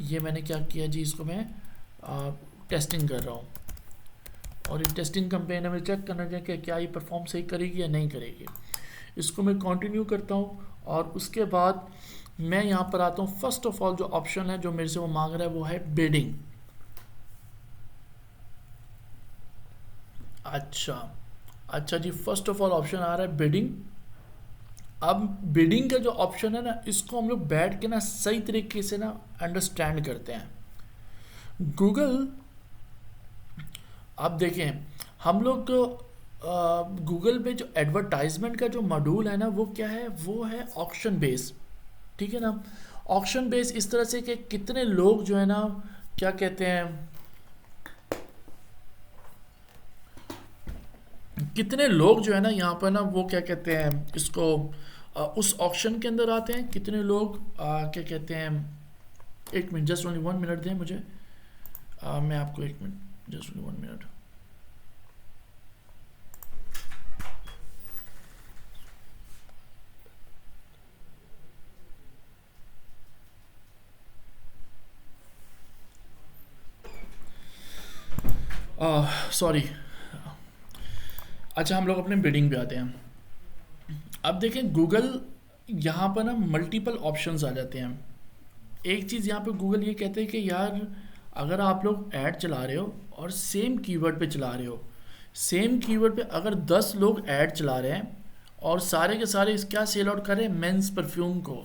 ये मैंने क्या किया जी, इसको मैं टेस्टिंग कर रहा हूँ और ये टेस्टिंग कंपेन हमें चेक करना चाहिए कि क्या ये परफॉर्म सही करेगी या नहीं करेगी। इसको मैं कंटिन्यू करता हूँ और उसके बाद मैं यहाँ पर आता हूँ। फर्स्ट ऑफ ऑल जो ऑप्शन है जो मेरे से वो मांग रहा है वो है बिडिंग। अच्छा जी, फर्स्ट ऑफ ऑल ऑप्शन आ रहा है बिडिंग। अब बिडिंग का जो ऑप्शन है ना, इसको हम लोग बैठ के ना सही तरीके से ना अंडरस्टैंड करते हैं। गूगल, अब देखें हम लोग गूगल पे जो एडवर्टाइजमेंट का जो मॉड्यूल है ना वो क्या है, वो है ऑक्शन बेस, ठीक है ना। ऑक्शन बेस इस तरह से कि कितने लोग जो है ना क्या कहते हैं, कितने लोग जो है ना यहाँ पर ना वो क्या कहते हैं इसको उस ऑक्शन के अंदर आते हैं, कितने लोग क्या कहते हैं। एक मिनट, जस्ट ओनली 1 मिनट दें मुझे, मैं आपको 1 minute, just only 1 minute. Sorry. अच्छा, हम लोग अपने बिडिंग पे आते हैं। अब देखें गूगल यहाँ पर ना मल्टीपल ऑप्शंस आ जाते हैं। एक चीज़ यहाँ पे गूगल ये कहते हैं कि यार अगर आप लोग ऐड चला रहे हो और सेम कीवर्ड पे चला रहे हो, सेम कीवर्ड पे अगर 10 लोग ऐड चला रहे हैं और सारे के सारे क्या सेल आउट कर रहे हैं, मेंस परफ्यूम को,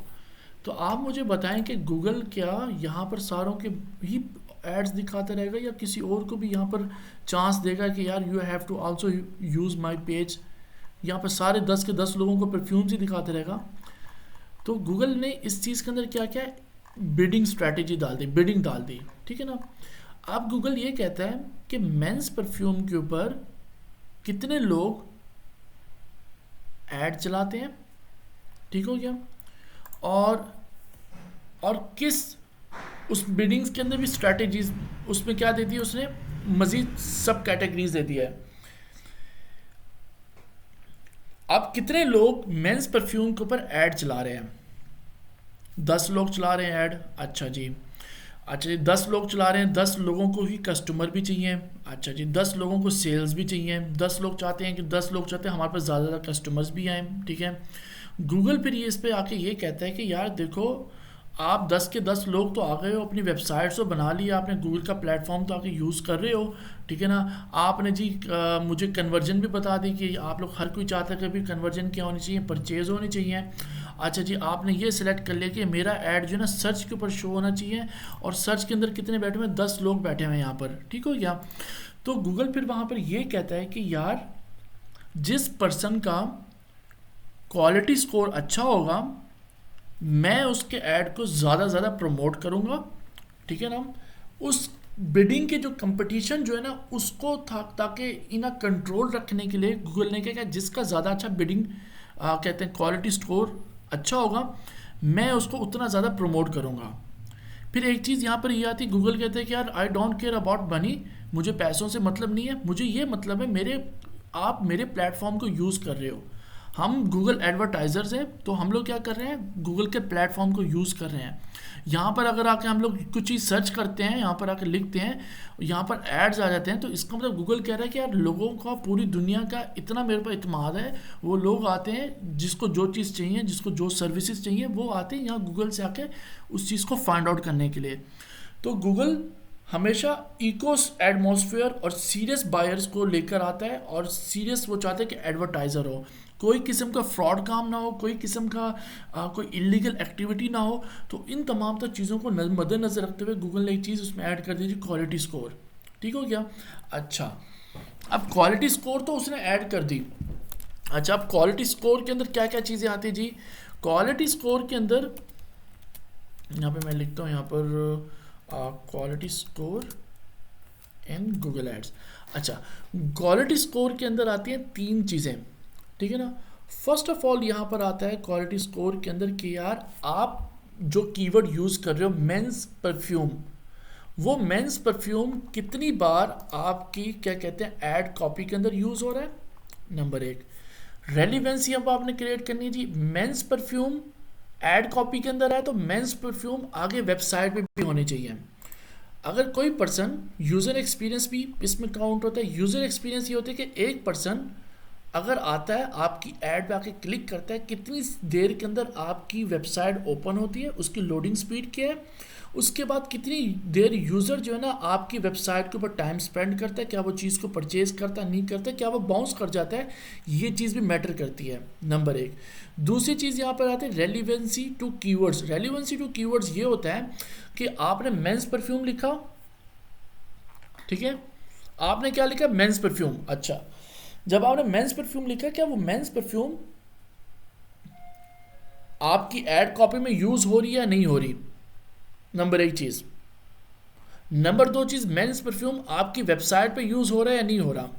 तो आप मुझे बताएं कि गूगल क्या यहाँ पर सारों के ही एड्स दिखाता रहेगा या किसी और को भी यहाँ पर चांस देगा कि यार you have to also use my page, यहाँ पर सारे 10 के 10 लोगों को परफ्यूम्स ही दिखाते रहेगा। तो गूगल ने इस चीज़ के अंदर क्या क्या है, बिडिंग स्ट्रैटेजी डाल दी, बिडिंग डाल दी, ठीक है ना। अब गूगल ये कहता है कि मेंस परफ्यूम के ऊपर कितने लोग ऐड चलाते हैं, ठीक हो गया, और किस उस बिडिंग्स के अंदर भी स्ट्रैटेजीज उसमें क्या दे दी उसने, मजीद सब कैटेगरीज दे दिया है। अब कितने लोग मेंस परफ्यूम के ऊपर ऐड चला रहे हैं, 10 लोग चला रहे हैं ऐड। अच्छा जी 10 लोग चला रहे हैं, 10 लोगों को ही कस्टमर भी चाहिए। अच्छा जी 10 लोगों को सेल्स भी चाहिए, 10 लोग चाहते हैं कि 10 लोग चाहते हैं हमारे पास ज़्यादा कस्टमर्स भी आए, ठीक है। गूगल फिर ये इस पे आके ये कहता है कि यार देखो आप 10 के 10 लोग तो आ गए हो, अपनी वेबसाइट तो बना लिया आपने, गूगल का प्लेटफॉर्म तो आके यूज़ कर रहे हो, ठीक है ना। आपने जी मुझे कन्वर्जन भी बता दी कि आप लोग हर कोई चाहता है कि भी कन्वर्जन क्या होनी चाहिए, परचेज़ होनी चाहिए। अच्छा जी आपने ये सिलेक्ट कर लिया कि मेरा ऐड जो है ना सर्च के ऊपर शो होना चाहिए, और सर्च के अंदर कितने बैठे हुए हैं, 10 लोग बैठे हुए हैं यहाँ पर, ठीक हो गया। तो गूगल फिर वहाँ पर ये कहता है कि यार जिस पर्सन का क्वालिटी स्कोर अच्छा होगा मैं उसके ऐड को ज़्यादा से ज़्यादा प्रमोट करूँगा, ठीक है ना। उस बिडिंग के जो कंपटीशन जो है ना उसको ताकि इन्हें कंट्रोल रखने के लिए गूगल ने क्या किया, जिसका ज़्यादा अच्छा बिडिंग कहते हैं क्वालिटी स्कोर अच्छा होगा मैं उसको उतना ज़्यादा प्रमोट करूँगा। फिर एक चीज़ यहाँ पर ये आती है, गूगल कहते हैं कि यार I don't care about money, मुझे पैसों से मतलब नहीं है, मुझे ये मतलब है आप मेरे प्लेटफॉर्म को यूज़ कर रहे हो। हम गूगल एडवर्टाइजर्स हैं तो हम लोग क्या कर रहे हैं, गूगल के प्लेटफॉर्म को यूज़ कर रहे हैं। यहाँ पर अगर आके हम लोग कुछ चीज़ सर्च करते हैं, यहाँ पर आके लिखते हैं, यहाँ पर एड्स आ जाते हैं, तो इसका मतलब गूगल कह रहा है कि यार लोगों का पूरी दुनिया का इतना मेरे पर इत्मीनान है, वो लोग आते हैं जिसको जो चीज़ चाहिए, जिसको जो सर्विसेज चाहिए वो आते हैं यहाँ गूगल से आके उस चीज़ को फाइंड आउट करने के लिए। तो गूगल हमेशा इकोस एटमॉस्फेयर और सीरियस बायर्स को लेकर आता है, और सीरियस वो चाहते हैं कि एडवर्टाइज़र हो, कोई किस्म का फ्रॉड काम ना हो, कोई किस्म का कोई इलीगल एक्टिविटी ना हो। तो इन तमाम तो चीज़ों को मद्देनज़र रखते हुए गूगल ने एक चीज़ उसमें ऐड कर दी थी, क्वालिटी स्कोर, ठीक हो गया। अच्छा अब क्वालिटी स्कोर तो उसने ऐड कर दी। अच्छा अब क्वालिटी स्कोर के अंदर क्या क्या चीज़ें आती हैं जी, क्वालिटी स्कोर के अंदर यहाँ पे मैं लिखता हूँ यहाँ पर quality score and Google ads. अच्छा, क्वालिटी स्कोर के अंदर आती हैं तीन चीज़ें, ठीक है ना। फर्स्ट ऑफ ऑल यहाँ पर आता है क्वालिटी स्कोर के अंदर कि यार आप जो कीवर्ड यूज़ कर रहे हो मेंस परफ्यूम, वो मेंस परफ्यूम कितनी बार आपकी क्या कहते हैं ऐड कॉपी के अंदर यूज़ हो रहा है, नंबर एक। रेलिवेंसी अब आपने क्रिएट करनी है जी, मेंस परफ्यूम ऐड कॉपी के अंदर है तो मेंस परफ्यूम आगे वेबसाइट पे भी होने चाहिए। अगर कोई पर्सन, यूज़र एक्सपीरियंस भी इसमें काउंट होता है। यूज़र एक्सपीरियंस ये होता है कि एक पर्सन अगर आता है आपकी ऐड पे आके क्लिक करता है, कितनी देर के अंदर आपकी वेबसाइट ओपन होती है, उसकी लोडिंग स्पीड क्या है, उसके बाद कितनी देर यूज़र जो है ना आपकी वेबसाइट के ऊपर टाइम स्पेंड करता है, क्या वो चीज़ को परचेज करता है नहीं करता है, क्या वो बाउंस कर जाता है, ये चीज़ भी मैटर करती है, नंबर एक। दूसरी चीज़ यहाँ पर आती है relevancy to keywords. Relevancy to keywords ये होता है कि आपने मेंस परफ्यूम लिखा, ठीक है, आपने क्या लिखा, मेंस परफ्यूम। अच्छा, जब आपने मेंस परफ्यूम लिखा, क्या वो मेंस परफ्यूम आपकी एड कॉपी में यूज हो रही है या नहीं हो रही, नंबर एक चीज। नंबर दो चीज, मेंस परफ्यूम आपकी वेबसाइट पे यूज हो रहा है या नहीं हो रहा।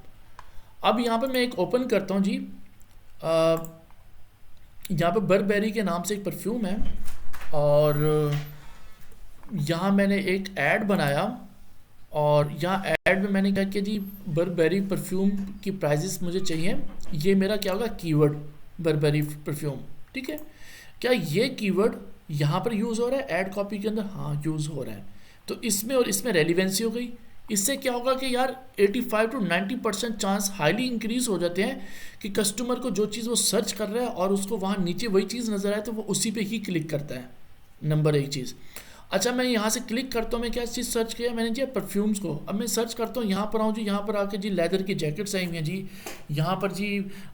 अब यहां पे मैं एक ओपन करता हूं जी, यहाँ पे बर्बेरी के नाम से एक परफ्यूम है और यहाँ मैंने एक ऐड बनाया और यहाँ ऐड में मैंने क्या किया जी, बर्बेरी परफ्यूम की प्राइजेस मुझे चाहिए। ये मेरा क्या होगा, कीवर्ड बर्बेरी परफ्यूम, ठीक है। क्या ये कीवर्ड यहाँ पर यूज़ हो रहा है ऐड कॉपी के अंदर, हाँ यूज़ हो रहा है। तो इसमें और इसमें रेलिवेंसी हो गई। इससे क्या होगा कि यार 85 to 90% चांस हाईली इंक्रीज हो जाते हैं कि कस्टमर को जो चीज़ वो सर्च कर रहा है और उसको वहाँ नीचे वही चीज़ नज़र आए तो वो उसी पे ही क्लिक करता है, नंबर एक चीज़। अच्छा, मैं यहाँ से क्लिक करता हूँ, मैं क्या चीज़ सर्च किया मैंने जी, परफ्यूम्स को। अब मैं सर्च करता हूँ, यहाँ पर आऊँ जी, यहाँ पर आके जी लेदर की जैकेट्स आई हुई हैं जी, यहाँ पर जी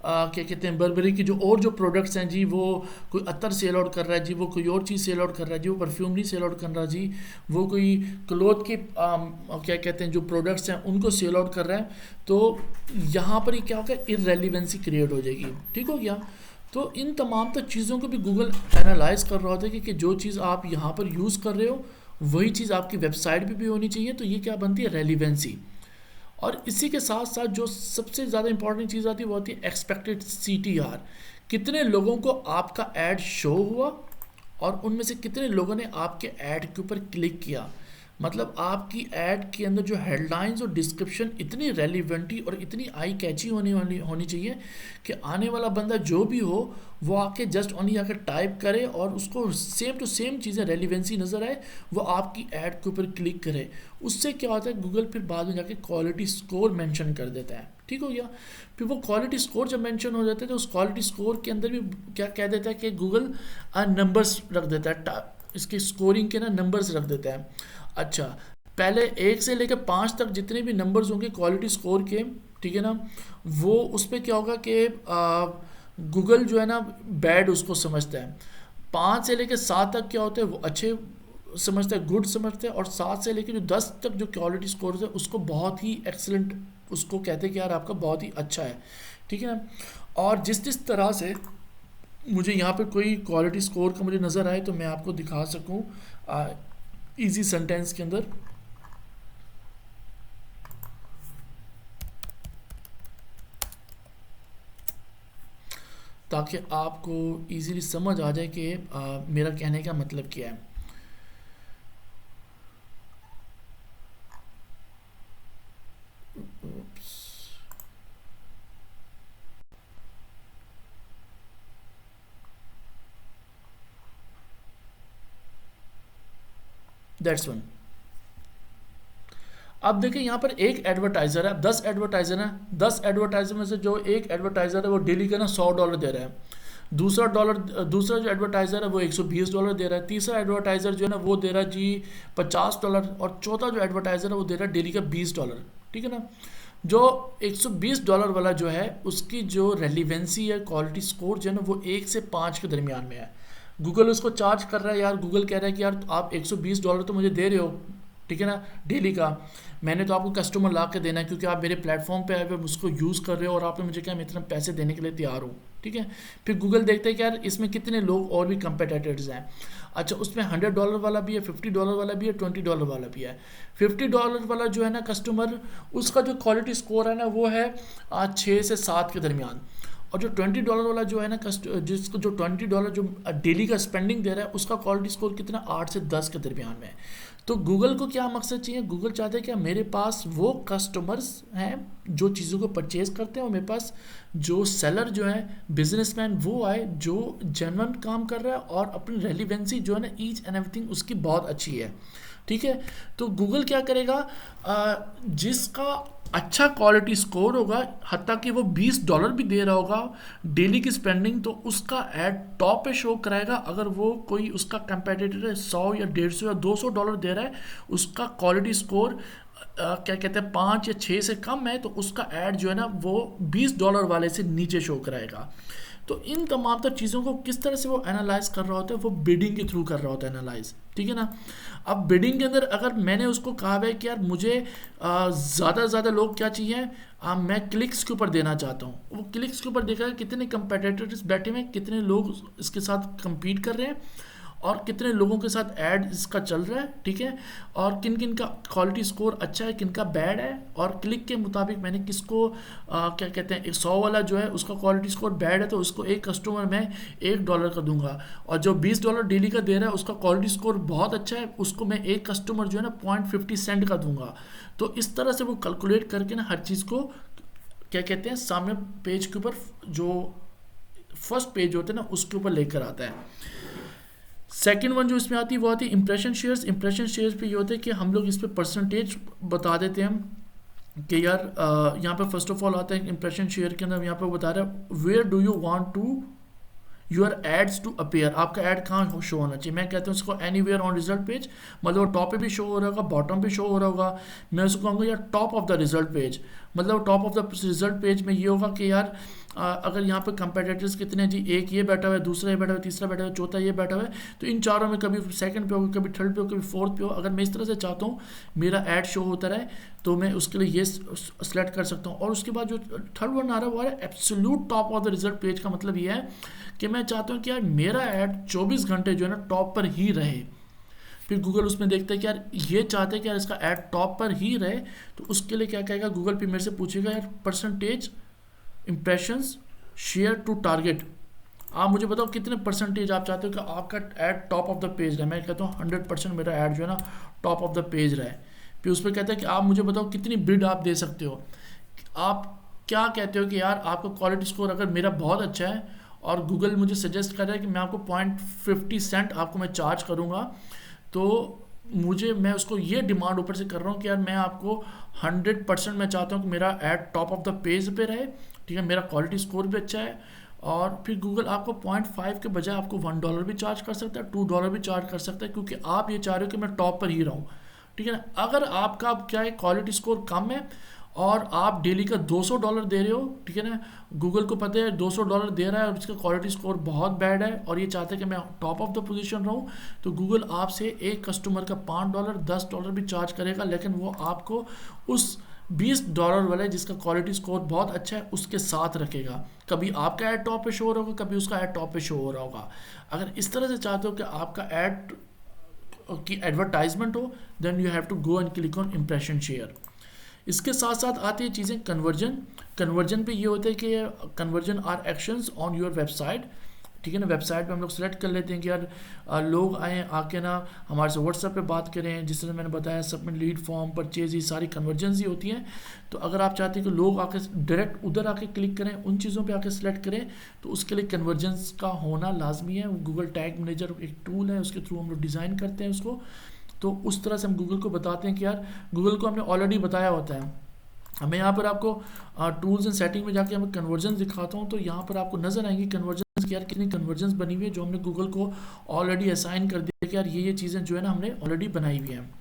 क्या कहते हैं बर्बरी की जो और जो प्रोडक्ट्स हैं जी, वो कोई अत्तर सेल आउट कर रहा है जी, वो कोई और चीज़ सेल आउट कर रहा है जी, वो परफ्यूम नहीं सेल आउट कर रहा जी, वो कोई क्लोथ के क्या कहते हैं जो प्रोडक्ट्स हैं उनको सेल आउट कर रहा है। तो यहाँ पर ही क्या होगा, इररेलीवेंसी क्रिएट हो जाएगी, ठीक हो गया। तो इन तमाम तक चीज़ों को भी गूगल एनालाइज कर रहा होता है कि जो चीज़ आप यहाँ पर यूज़ कर रहे हो वही चीज़ आपकी वेबसाइट पे भी होनी चाहिए। तो ये क्या बनती है, रेलिवेंसी। और इसी के साथ साथ जो सबसे ज़्यादा इंपॉर्टेंट चीज़ आती है वो होती है एक्सपेक्टेड CTR। कितने लोगों को आपका ऐड शो हुआ और उनमें से कितने लोगों ने आपके ऐड के ऊपर क्लिक किया। मतलब आपकी ऐड के अंदर जो हेडलाइंस और डिस्क्रिप्शन इतनी रेलिवेंटी और इतनी आई कैची होनी चाहिए कि आने वाला बंदा जो भी हो वो आके जस्ट ओनली आके टाइप करे और उसको सेम टू सेम चीज़ें रेलिवेंसी नज़र आए, वो आपकी ऐड के ऊपर क्लिक करे। उससे क्या होता है, गूगल फिर बाद में जाके क्वालिटी स्कोर मेंशन कर देता है, ठीक हो गया। फिर वो क्वालिटी स्कोर जब मेंशन हो जाता है तो उस क्वालिटी स्कोर के अंदर भी क्या कह देता है कि गूगल नंबर्स रख देता है, इसके स्कोरिंग के ना नंबर्स रख देता है। अच्छा, पहले 1 से लेकर 5 तक जितने भी नंबर्स होंगे क्वालिटी स्कोर के, ठीक है ना, वो उस पर क्या होगा कि गूगल जो है ना बैड उसको समझता है। 5 से लेकर 7 तक क्या होता है, वो अच्छे समझता है, गुड समझता है। और 7 से लेकर जो 10 तक जो क्वालिटी स्कोर है उसको बहुत ही एक्सेलेंट, उसको कहते हैं कि यार आपका बहुत ही अच्छा है, ठीक है ना। और जिस जिस तरह से मुझे यहाँ पे कोई क्वालिटी स्कोर का मुझे नज़र आए तो मैं आपको दिखा सकूँ इजी सेंटेंस के अंदर। ताकि आपको इजीली समझ आ जाए कि मेरा कहने का मतलब क्या है। That's one. अब देखिए यहाँ पर एक एडवर्टाइज़र है, 10 एडवर्टाइज़र हैं, 10 एडवर्टाइज़र में से जो एक एडवर्टाइज़र है वो डेली का ना $100 दे रहा है। दूसरा जो एडवर्टाइज़र है वो $120 दे रहा है। तीसरा एडवर्टाइज़र जो है ना वो दे रहा है जी $50। और चौथा जो एडवर्टाइज़र है वो दे रहा है डेली का $20, ठीक है ना। जो $120 वाला जो है उसकी जो रेलिवेंसी है, क्वालिटी स्कोर जो है ना वो 1 से 5 के दरमियान में है। गूगल उसको चार्ज कर रहा है, यार गूगल कह रहा है कि यार आप $120 तो मुझे दे रहे हो, ठीक है ना, डेली का। मैंने तो आपको कस्टमर ला के देना है क्योंकि आप मेरे प्लेटफॉर्म पे आए हुए उसको यूज़ कर रहे हो और आपने मुझे क्या, मैं इतना पैसे देने के लिए तैयार हूँ, ठीक है। फिर गूगल देखते हैं कि यार इसमें कितने लोग और भी कंपेटिटर्स हैं। अच्छा, उसमें $100 वाला भी है, $50 वाला भी है, $20 वाला भी है। $50 वाला जो है ना कस्टमर, उसका जो क्वालिटी स्कोर है ना वो है 6 से 7 के दरमियान। और जो $20 वाला जो है ना जिसको जो $20 जो डेली का स्पेंडिंग दे रहा है, उसका क्वालिटी स्कोर कितना 8 से 10 के दरमियान में है। तो गूगल को क्या मकसद चाहिए? गूगल चाहते हैं कि मेरे पास वो कस्टमर्स हैं जो चीज़ों को परचेज करते हैं, और मेरे पास जो सेलर जो है बिजनेसमैन वो आए जो जेन्युइन काम कर रहा है और अपनी रेलिवेंसी जो है ना ईच एंड एवरीथिंग उसकी बहुत अच्छी है। ठीक है, तो गूगल क्या करेगा, जिसका अच्छा क्वालिटी स्कोर होगा, हत्ता कि वो $20 भी दे रहा होगा डेली की स्पेंडिंग, तो उसका ऐड टॉप पे शो कराएगा। अगर वो कोई उसका कंपेटिटर 100 या 150 या $200 दे रहा है, उसका क्वालिटी स्कोर क्या कहते हैं 5 या 6 से कम है, तो उसका ऐड जो है ना वो $20 वाले से नीचे शो कराएगा। तो इन तमाम तर चीज़ों को किस तरह से वो एनालाइज कर रहा होता है, वो बिडिंग के थ्रू कर रहा होता है एनालाइज। ठीक है ना। अब बिडिंग के अंदर अगर मैंने उसको कहा है कि यार मुझे ज़्यादा से ज़्यादा लोग क्या चाहिए, मैं क्लिक्स के ऊपर देना चाहता हूँ, वो क्लिक्स के ऊपर देखा कितने कंपेटिटर्स बैठे हुए हैं, कितने लोग इसके साथ compete कर रहे हैं, और कितने लोगों के साथ ऐड इसका चल रहा है। ठीक है, और किन किन का क्वालिटी स्कोर अच्छा है, किन का बैड है, और क्लिक के मुताबिक मैंने किसको क्या कहते हैं 100 वाला जो है उसका क्वालिटी स्कोर बैड है, तो उसको एक कस्टमर मैं $1 का दूंगा, और जो $20 डेली का दे रहा है उसका क्वालिटी स्कोर बहुत अच्छा है, उसको मैं एक कस्टमर जो है ना 0.50 सेंट का दूंगा। तो इस तरह से वो कैलकुलेट करके ना हर चीज़ को क्या कहते हैं सामने पेज के ऊपर, जो फर्स्ट पेज होता है ना उसके ऊपर लेकर आता है। सेकेंड वन जो इसमें आती है वो आती है इंप्रेशन शेयर्स। इंप्रेशन शेयर्स पे ये होता है कि हम लोग इस पर परसेंटेज बता देते हैं कि यार यहाँ पे फर्स्ट ऑफ ऑल आता है इंप्रेशन शेयर के अंदर, यहाँ पे बता रहा है where do you want to your ads to appear, आपका ऐड कहाँ शो होना चाहिए। मैं कहता हूँ इसको एनीवेयर ऑन रिजल्ट पेज, मतलब टॉप पे भी शो हो रहा होगा, बॉटम पे शो हो रहा होगा। मैं उसको कहूँगा यार top of the result page, मतलब top of the result page में ये होगा कि यार अगर यहाँ पे कंपेटिटर्स कितने हैं जी, एक ये बैठा हुआ है, दूसरा ये बैठा हुआ है, तीसरा बैठा हुआ है, चौथा ये बैठा हुआ है, तो इन चारों में कभी सेकंड पे हो, कभी थर्ड पे हो, कभी फोर्थ पे हो। अगर मैं इस तरह से चाहता हूँ मेरा ऐड शो होता रहे, तो मैं उसके लिए ये सेलेक्ट कर सकता हूँ। और उसके बाद जो थर्ड वन आ रहा है वो है absolute top of the result page का मतलब ये है कि मैं चाहता हूँ कि यार मेरा ऐड 24 घंटे जो है ना टॉप पर ही रहे। फिर गूगल उसमें देखता है कि यार ये चाहते हैं कि यार इसका ऐड टॉप पर ही रहे, तो उसके लिए क्या कहेगा गूगल पे मेरे से पूछेगा यार percentage impressions share to target, आप मुझे बताओ कितने परसेंटेज आप चाहते हो कि आपका add top of the page रहे। मैं कहता हूँ 100% मेरा ऐड जो है ना टॉप ऑफ द पेज रहे। फिर उस पर कहता है कि आप मुझे बताओ कितनी बिड आप दे सकते हो। आप क्या कहते हो कि यार आपका क्वालिटी स्कोर अगर मेरा बहुत अच्छा है और गूगल मुझे सजेस्ट कर रहा है कि मैं आपको 0.50 सेंट आपको मैं चार्ज करूँगा, तो मैं उसको ये डिमांड ऊपर से कर रहा हूँ कि यार मैं आपको 100% मैं चाहता हूँ कि मेरा add top of the page पे रहे। ठीक है, मेरा क्वालिटी स्कोर भी अच्छा है। और फिर गूगल आपको 0.5 के बजाय आपको $1 भी चार्ज कर सकता है, $2 भी चार्ज कर सकता है, क्योंकि आप ये चाह रहे हो कि मैं टॉप पर ही रहूँ। ठीक है ना। अगर आपका क्या है क्वालिटी स्कोर कम है और आप डेली का $200 दे रहे हो, ठीक है ना, गूगल को पता है $200 दे रहा है और इसका क्वालिटी स्कोर बहुत बैड है और ये चाहते हैं कि मैं टॉप ऑफ द पोजीशन रहूं, तो गूगल आपसे एक कस्टमर का $5 $10 भी चार्ज करेगा, लेकिन वो आपको उस $20 वाले जिसका क्वालिटी स्कोर बहुत अच्छा है उसके साथ रखेगा। कभी आपका ऐड टॉप पे शो हो रहा होगा, कभी उसका ऐड टॉप पे शो हो रहा होगा। अगर इस तरह से चाहते हो कि आपका ऐड की एडवर्टाइजमेंट हो, then you have to go and click on impression share. इसके साथ साथ आती है चीज़ें कन्वर्जन। कन्वर्जन पे ये होता है कि conversion are actions on your website. ठीक है ना, वेबसाइट पे हम लोग सेलेक्ट कर लेते हैं कि यार लोग आए आके ना हमारे से व्हाट्सएप पे बात करें, जिस तरह मैंने बताया सबमिट लीड फॉर्म परचेज, ये सारी कन्वर्जन्स ही होती हैं। तो अगर आप चाहते हैं कि लोग आके डायरेक्ट उधर आके क्लिक करें, उन चीज़ों पे आके सेलेक्ट करें, तो उसके लिए कन्वर्जन्स का होना लाजमी है। गूगल टैग मैनेजर एक टूल है, उसके थ्रू हम लोग डिज़ाइन करते हैं उसको। तो उस तरह से हम गूगल को बताते हैं कि यार गूगल को हमने ऑलरेडी बताया होता है। मैं यहाँ पर आपको टूल्स एंड सेटिंग में जाके मैं कन्वर्जन दिखाता हूँ, तो यहाँ पर आपको नजर आएंगी कन्वर्जन की यार कितनी कन्वर्जन बनी हुई है, जो हमने गूगल को ऑलरेडी असाइन कर दिया कि यार ये चीज़ें जो है ना हमने ऑलरेडी बनाई हुई हैं।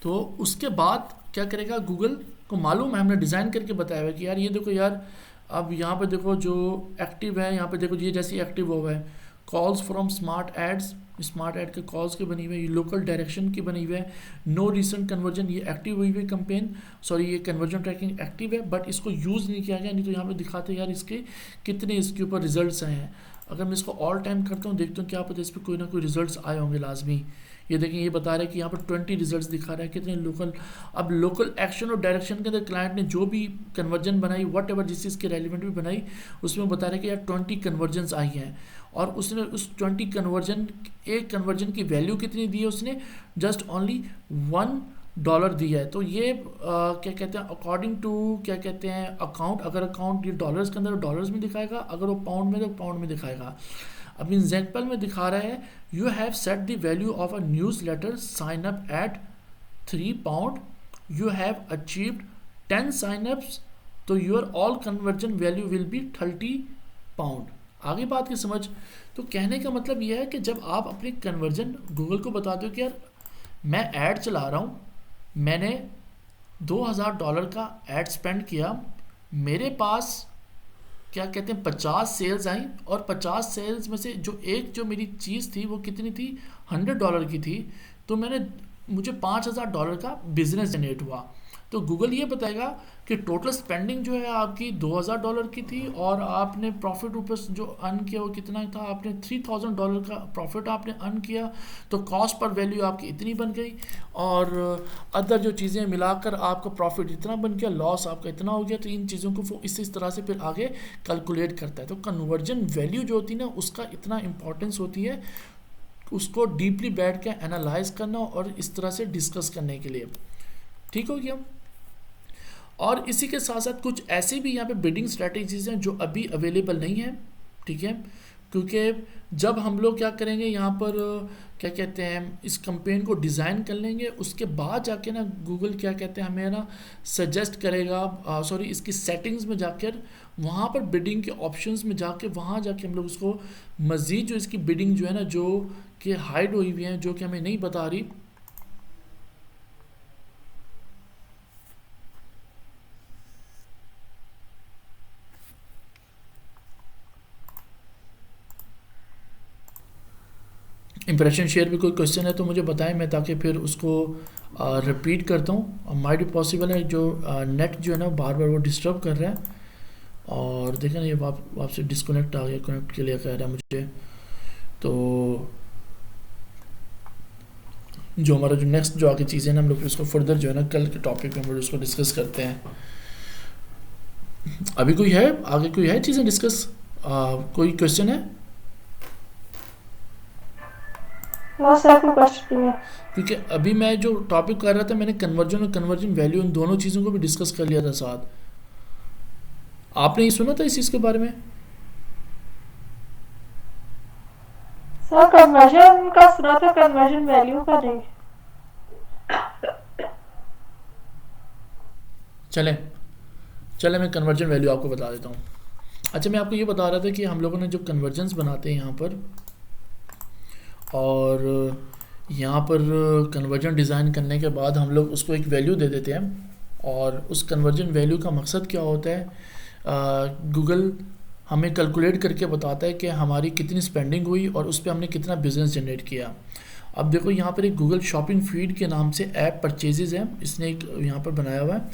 तो उसके बाद क्या करेगा गूगल को मालूम है, हमने डिज़ाइन करके बताया हुआ कि यार ये देखो यार, अब यहाँ पे देखो जो एक्टिव है, यहाँ पे देखो ये जैसे एक्टिव हुआ है, calls from smart ads, smart ad के कॉल्स के बनी हुई है, ये लोकल डायरेक्शन की बनी हुई है, नो रिसेंट कन्वर्जन, ये एक्टिव हुई हुई कैंपेन, सॉरी ये कन्वर्जन ट्रैकिंग एक्टिव है बट इसको यूज़ नहीं किया गया, नहीं तो यहाँ पे दिखाते यार इसके कितने इसके ऊपर रिजल्ट्स आए हैं। अगर मैं इसको ऑल टाइम करता हूँ, देखता हूँ क्या पता इस पर कोई ना कोई रिजल्ट्स आए होंगे लाजमी। ये देखें, ये बता रहा है कि यहाँ पर 20 रिजल्ट्स दिखा रहा है, कितने लोकल। अब लोकल एक्शन और डायरेक्शन के अंदर क्लाइंट ने जो भी कन्वर्जन बनाई, वट एवर जिस चीज़ के रेलिवेंट भी बनाई, उसमें बता रहा है कि यार 20 कन्वर्जन्स आई हैं, और उसने उस 20 कन्वर्जन, एक कन्वर्जन की वैल्यू कितनी दी है उसने, जस्ट ओनली $1 दिया है। तो ये क्या कहते हैं, अकॉर्डिंग टू क्या कहते हैं अकाउंट, अगर अकाउंट ये डॉलर्स के अंदर डॉलर्स में दिखाएगा, अगर वो पाउंड में तो पाउंड में दिखाएगा। अब एग्जाम्पल में दिखा रहा है, you have set the value of a newsletter sign up at £3, you have achieved 10 sign ups, तो your all conversion value will be £30। आगे बात की समझ। तो कहने का मतलब यह है कि जब आप अपनी कन्वर्जन गूगल को बता दो कि यार मैं ऐड चला रहा हूँ, मैंने $2000 का ऐड स्पेंड किया, मेरे पास क्या कहते हैं 50 सेल्स आई, और 50 सेल्स में से जो मेरी चीज़ थी वो कितनी थी, $100 की थी, तो मुझे $5000 का बिजनेस जनरेट हुआ। तो गूगल ये बताएगा कि टोटल स्पेंडिंग जो है आपकी $2000 की थी, और आपने प्रॉफिट ऊपर जो अर्न किया वो कितना था, आपने $3000 का प्रॉफिट आपने अर्न किया, तो कॉस्ट पर वैल्यू आपकी इतनी बन गई, और अदर जो चीज़ें मिलाकर आपका प्रॉफिट इतना बन गया, लॉस आपका इतना हो गया। तो इन चीज़ों को वो इस तरह से फिर आगे कैलकुलेट करता है। तो कन्वर्जन वैल्यू जो होती है ना, उसका इतना इंपॉर्टेंस होती है, उसको डीपली बैठ के एनालाइज करना और इस तरह से डिस्कस करने के लिए। ठीक हो गया। और इसी के साथ साथ कुछ ऐसे भी यहाँ पे बिडिंग स्ट्रैटेजीज हैं जो अभी अवेलेबल नहीं है, ठीक है, क्योंकि जब हम लोग क्या करेंगे यहाँ पर क्या कहते हैं इस कैंपेन को डिज़ाइन कर लेंगे, उसके बाद जाके ना गूगल क्या कहते हैं हमें ना सजेस्ट करेगा, सॉरी इसकी सेटिंग्स में जाकर वहाँ पर बिडिंग के ऑप्शंस में जाके वहाँ जाके हम लोग उसको मज़ीद जो इसकी बिडिंग जो है ना, जो कि हाइड हुई हुई हैं, जो कि हमें नहीं बता रही, इंप्रेशन शेयर भी कोई क्वेश्चन है तो मुझे बताएं, मैं ताकि फिर उसको रिपीट करता हूँ। माइट भी पॉसिबल है जो नेट जो है ना बार बार वो डिस्टर्ब कर रहा है, और देखें ना ये वापस डिस्कनेक्ट आ गया, कनेक्ट के लिए कह रहा है मुझे। तो जो हमारा जो नेक्स्ट जो आगे चीज़ें ना, हम लोग उसको फर्दर जो है ना कल के टॉपिक में हम लोग उसको डिस्कस करते हैं। अभी कोई है आगे, कोई है चीज़ें डिस्कस, कोई क्वेश्चन है? क्योंकि अभी मैं जो टॉपिक कर रहा था, मैंने कन्वर्जन और कन्वर्जन वैल्यू इन दोनों चीज़ों को भी डिस्कस कर लिया था साथ। आपने ये सुना था इस चीज़ के बारे में? सर कन्वर्जन का सुना था, कन्वर्जन वैल्यू का नहीं। चले मैं कन्वर्जन वैल्यू आपको बता देता हूँ। अच्छा, मैं आपको ये बता रहा था कि हम लोगों ने जो कन्वर्जन्स बनाते हैं यहाँ पर, और यहाँ पर कन्वर्जन डिज़ाइन करने के बाद हम लोग उसको एक वैल्यू दे देते हैं, और उस कन्वर्जन वैल्यू का मकसद क्या होता है, गूगल हमें कैलकुलेट करके बताता है कि हमारी कितनी स्पेंडिंग हुई और उस पर हमने कितना बिज़नेस जनरेट किया। अब देखो यहाँ पर एक गूगल शॉपिंग फीड के नाम से ऐप परचेजेज़ है, इसने एक यहाँ पर बनाया हुआ है,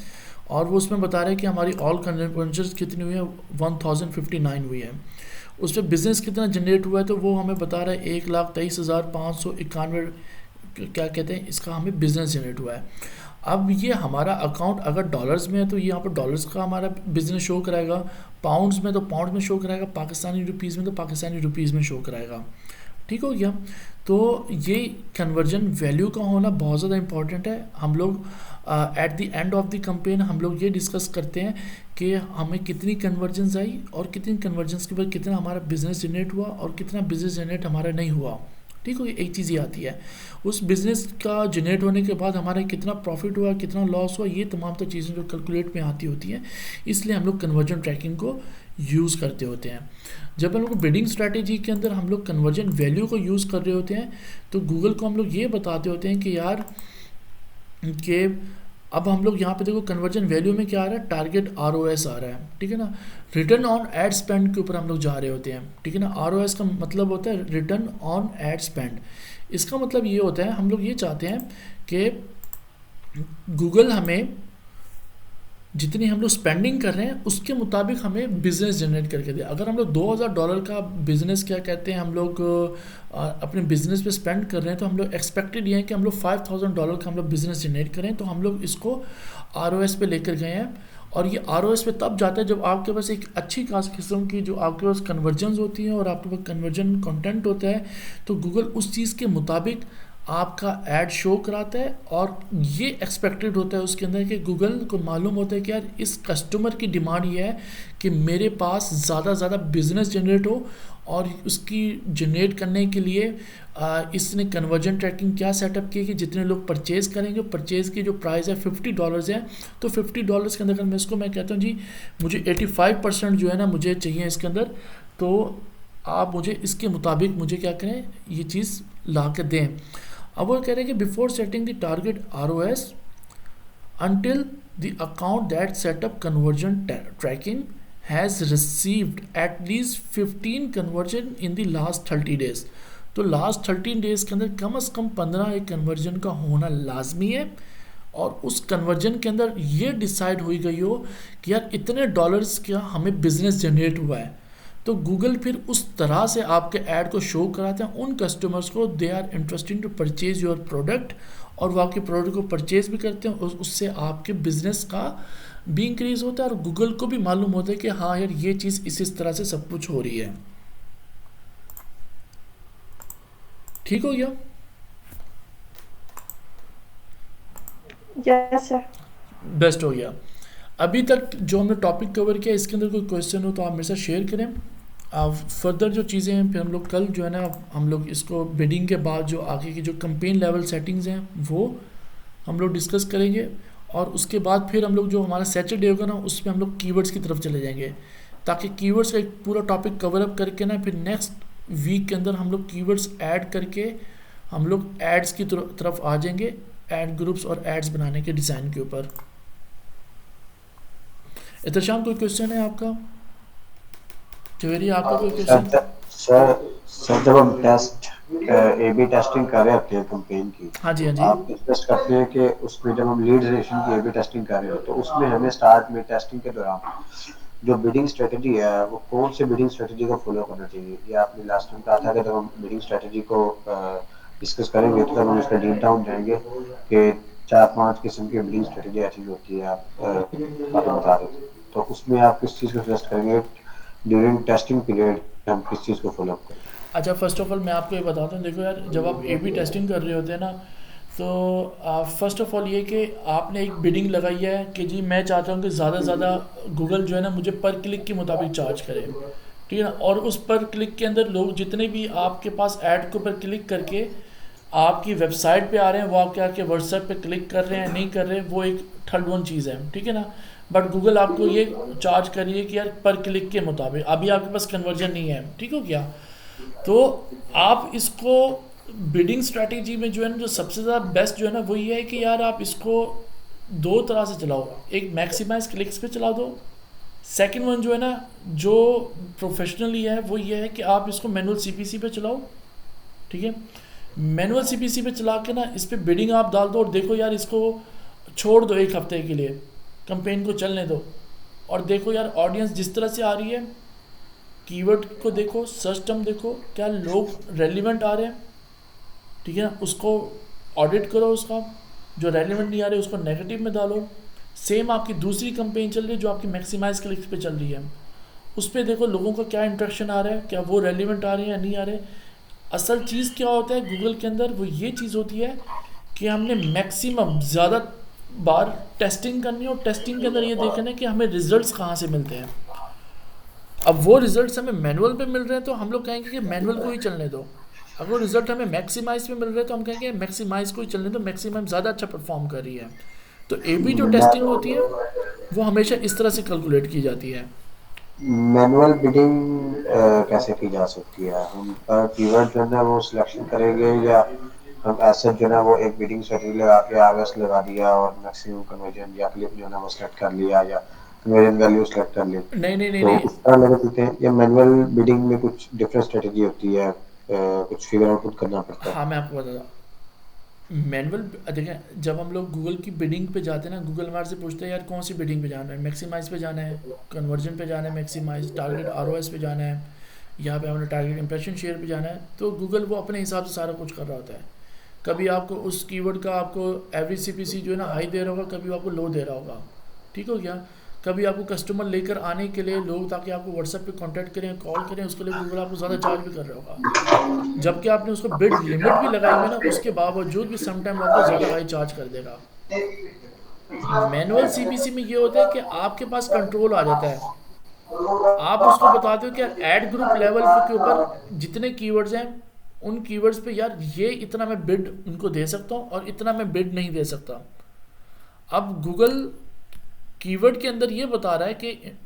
और वो उसमें बता रहा है कि हमारी ऑल कन्वर्जन्स कितनी हुई है, 1059 हुई है। उस पर बिज़नेस कितना जनरेट हुआ है, तो वो हमें बता रहा है 1,23,591 क्या कहते हैं इसका हमें बिज़नेस जनरेट हुआ है। अब ये हमारा अकाउंट अगर डॉलर्स में है तो यहाँ पर डॉलर्स का हमारा बिज़नेस शो कराएगा, पाउंड्स में तो पाउंड में शो कराएगा, पाकिस्तानी रुपीज़ में तो पाकिस्तानी रुपीज़ में शो कराएगा। ठीक हो गया। तो ये कन्वर्जन वैल्यू का होना बहुत ज़्यादा इंपॉर्टेंट है। हम लोग at the end of the campaign हम लोग ये डिस्कस करते हैं कि हमें कितनी कन्वर्जन्स आई, और कितनी कन्वर्जन्स के बाद कितना हमारा बिज़नेस जनरेट हुआ, और कितना बिज़नेस जनरेट हमारा नहीं हुआ। ठीक हो, एक चीज़ ये आती है, उस बिज़नेस का जनरेट होने के बाद हमारा कितना प्रॉफिट हुआ, कितना लॉस हुआ, ये तमाम तो चीज़ें जो कैलकुलेट में आती होती हैं। इसलिए हम लोग कन्वर्जन ट्रैकिंग को यूज़ करते होते हैं। जब हम लोग बिडिंग स्ट्रैटेजी के अंदर हम लोग कन्वर्जन वैल्यू को यूज़ कर रहे होते हैं, तो गूगल को हम लोग ये बताते होते हैं कि यार कि अब हम लोग यहाँ पे देखो कन्वर्जन वैल्यू में क्या आ रहा है, टारगेट आरओएस आ रहा है, ठीक है ना। रिटर्न ऑन एड स्पेंड के ऊपर हम लोग जा रहे होते हैं, ठीक है ना। आरओएस का मतलब होता है रिटर्न ऑन एड स्पेंड। इसका मतलब ये होता है हम लोग ये चाहते हैं कि गूगल हमें जितनी हम लोग स्पेंडिंग कर रहे हैं उसके मुताबिक हमें बिजनेस जनरेट करके दे। अगर हम लोग $2000 का बिजनेस क्या कहते हैं हम लोग अपने बिजनेस पे स्पेंड कर रहे हैं, तो हम लोग एक्सपेक्टेड ये है कि हम लोग $5000 का हम लोग बिजनेस जनरेट करें, तो हम लोग इसको आरओएस पे लेकर गए हैं। और ये आरओएस पे तब जाता है जब आपके पास एक अच्छी खास किस्म की जो आपके पास कन्वर्जन्स होती हैं और आपके पास कन्वर्जन कंटेंट होता है, तो गूगल उस चीज़ के मुताबिक आपका ऐड शो कराता है। और ये एक्सपेक्टेड होता है उसके अंदर कि गूगल को मालूम होता है कि यार इस कस्टमर की डिमांड ये है कि मेरे पास ज़्यादा ज़्यादा बिजनेस जनरेट हो, और उसकी जनरेट करने के लिए इसने कन्वर्जन ट्रैकिंग क्या सेटअप की कि जितने लोग परचेज़ करेंगे, परचेज़ की जो प्राइस है $50 है, तो $50 के अंदर अगर मैं कहता हूँ जी मुझे 85% जो है ना मुझे चाहिए इसके अंदर, तो आप मुझे इसके मुताबिक मुझे क्या करें, ये चीज़ ला के दें। अब वो कह रहे हैं कि before setting the target ROS until the account that setup conversion tracking has received at least 15 conversion in the last 30 days। तो लास्ट 13 डेज के अंदर कम से कम 15 एक कन्वर्जन का होना लाजमी है, और उस कन्वर्जन के अंदर ये डिसाइड हुई गई हो कि यार इतने डॉलर्स का हमें बिजनेस जनरेट हुआ है। तो गूगल फिर उस तरह से आपके ऐड को शो कराते हैं उन कस्टमर्स को, they are interesting to purchase your product, और वो आपके प्रोडक्ट को परचेज भी करते हैं, और उससे आपके बिजनेस का भी इंक्रीज होता है, और गूगल को भी मालूम होता है कि हाँ यार ये चीज़ इस तरह से सब कुछ हो रही है। ठीक हो गया? Yes sir. बेस्ट हो गया। अभी तक जो हमने टॉपिक कवर किया इसके अंदर कोई क्वेश्चन हो तो आप मेरे साथ शेयर करें। अब फर्दर जो चीज़ें हैं फिर हम लोग कल जो है ना हम लोग इसको बिडिंग के बाद जो आगे की जो कंपेन लेवल सेटिंग्स हैं वो हम लोग डिस्कस करेंगे, और उसके बाद फिर हम लोग जो हमारा सैटरडे होगा ना उसमें हम लोग कीवर्ड्स की तरफ चले जाएंगे, ताकि कीवर्ड्स का एक पूरा टॉपिक कवर अप करके ना फिर नेक्स्ट वीक के अंदर हम लोग कीवर्ड्स ऐड करके हम लोग एड्स की तरफ आ जाएंगे, एड ग्रुप्स और एड्स बनाने के डिज़ाइन के ऊपर। इतशाम कोई क्वेश्चन है आपका? जवेरी आपका कोई क्वेश्चन? सर सर जब हम टेस्ट ए बी टेस्टिंग कर रहे होते हैं कंपेन की, हाँ जी हाँ जी आप रिक्वेस्ट करते हैं कि उसमें जब हम लीड जनरेशन की ए बी टेस्टिंग कर रहे हो तो उसमें हमें स्टार्ट में टेस्टिंग के दौरान जो बिडिंग स्ट्रेटजी है वो कौन से बिडिंग स्ट्रेटजी को फॉलो करना चाहिए? ये आपने लास्ट टाइम कहा था कि जब हम बिडिंग स्ट्रेटजी को डिस्कस करेंगे तो तब हम इसका डीप डाउन जाएंगे कि 4-5 किस्म की बिडिंग स्ट्रेटजी ऐसी होती है, आप बता रहे थे, तो उसमें आप किस चीज़ को सजेस्ट करेंगे ड्यूरिंग टेस्टिंग पीरियड, हम किस चीज़ को फॉलो करें? अच्छा, फर्स्ट ऑफ ऑल मैं आपको ये बताता हूँ, देखो यार जब आप ए बी टेस्टिंग कर रहे होते हैं ना, तो फर्स्ट ऑफ ऑल ये कि आपने एक बिडिंग लगाई है कि जी मैं चाहता हूँ कि ज़्यादा से ज़्यादा गूगल जो है ना मुझे पर क्लिक के मुताबिक चार्ज करे, ठीक है ना। और उस पर क्लिक के अंदर लोग जितने भी आपके पास ऐड के ऊपर क्लिक करके आपकी वेबसाइट पे आ रहे हैं, वो आपके आके व्हाट्सएप पे क्लिक कर रहे हैं नहीं कर रहे हैं, वो एक थर्ड वन चीज़ है, ठीक है ना। बट गूगल आपको ये चार्ज करिए कि यार पर क्लिक के मुताबिक, अभी आपके पास कन्वर्जन नहीं है, ठीक हो गया। तो आप इसको बिडिंग स्ट्रैटेजी में जो है ना जो सबसे ज़्यादा बेस्ट जो है ना वो ये है कि यार आप इसको दो तरह से चलाओ, एक मैक्सिमाइज क्लिक्स पे चला दो, सेकंड वन जो है ना जो प्रोफेशनली है वो ये है कि आप इसको मैनुअल सीपीसी पे चलाओ, ठीक है। मैनुअल सीपीसी पे चला के ना इस पर बिडिंग आप डाल दो और देखो यार इसको छोड़ दो एक हफ्ते के लिए, कंपेन को चलने दो, और देखो यार ऑडियंस जिस तरह से आ रही है, कीवर्ड को देखो, सर्च टर्म देखो, क्या लोग रेलिवेंट आ रहे हैं, ठीक है ना। उसको ऑडिट करो, उसका जो रेलिवेंट नहीं आ रहे उसको नेगेटिव में डालो। सेम आपकी दूसरी कंपेन चल रही है जो आपकी मैक्सिमाइज क्लिक्स पे चल रही है, उस पर देखो लोगों का क्या इंट्रैक्शन आ रहा है, क्या वो रेलिवेंट आ रहे हैं या नहीं आ रहे। असल चीज़ क्या होता है गूगल के अंदर, वो ये चीज़ होती है कि हमने मैक्सिमम ज़्यादा बार टेस्टिंग करनी है, और टेस्टिंग के अंदर ये देखना है कि हमें रिजल्ट्स कहाँ से मिलते हैं। अब वो रिजल्ट्स हमें मैनुअल पे मिल रहे हैं तो हम लोग कहेंगे कि मैनुअल को ही चलने दो, अगर रिजल्ट हमें मैक्सिमाइज पे मिल रहे हैं तो हम कहेंगे मैक्सिमाइज को ही चलने दो, मैक्सिमम ज़्यादा अच्छा परफॉर्म कर रही है। तो ए बी जो टेस्टिंग होती है वो हमेशा इस तरह से कैलकुलेट की जाती है। मैनुअल बिडिंग कैसे की जा सकती है? हम पर कीवर्ड जो है वो सिलेक्शन करेंगे या हम ऐसा जो है ना वो एक बिडिंग स्ट्रेटजी लगा के आरएस लगा दिया और मैक्सिमम कन्वर्जन या क्लिप जो है ना वो सेलेक्ट कर लिया या कन्वर्जन वैल्यू सेलेक्ट कर ली। नहीं नहीं नहीं तो नहीं। इस तरह लगा देते हैं या मैनुअल बिडिंग में कुछ डिफरेंट स्ट्रेटजी होती है, कुछ फिगर आउट खुद करना पड़ता है। हाँ मैं आपको बताता हूँ। मैनुअल देखें, जब हम लोग गूगल की बिडिंग पे जाते हैं ना, गूगल हमारे से पूछते हैं यार कौन सी बिडिंग पे जाना है, मैक्सिमाइज पे जाना है, कन्वर्जन पे जाना है, मैक्सिमाइज टारगेट आरओएस पे जाना है, यहाँ पे हमने टारगेट इंप्रेशन शेयर पे जाना है। तो गूगल वो अपने हिसाब से सारा कुछ कर रहा होता है। कभी आपको उस कीवर्ड का आपको एवरेज सीपीसी जो है ना हाई दे रहा होगा, कभी आपको लो दे रहा होगा। ठीक हो गया। कभी आपको कस्टमर लेकर आने के लिए लोग ताकि आपको व्हाट्सएप पे कांटेक्ट करें, कॉल करें, उसके लिए गूगल आपको ज़्यादा चार्ज भी कर रहा होगा। जबकि आपने उसको बिड लिमिट भी लगाई हुई है ना, उसके बावजूद भी समटाइम आपको ज़्यादा हाई चार्ज कर देगा। मैनुअल सीपीसी में ये होता है कि आपके पास कंट्रोल आ जाता है। आप उसको बताते हो कि यार एड ग्रुप लेवल के ऊपर जितने कीवर्ड्स हैं उन कीवर्ड्स पे यार ये इतना मैं बिड उनको दे सकता हूँ और इतना मैं बिड नहीं दे सकता। अब गूगल कीवर्ड के अंदर ये बता रहा है कि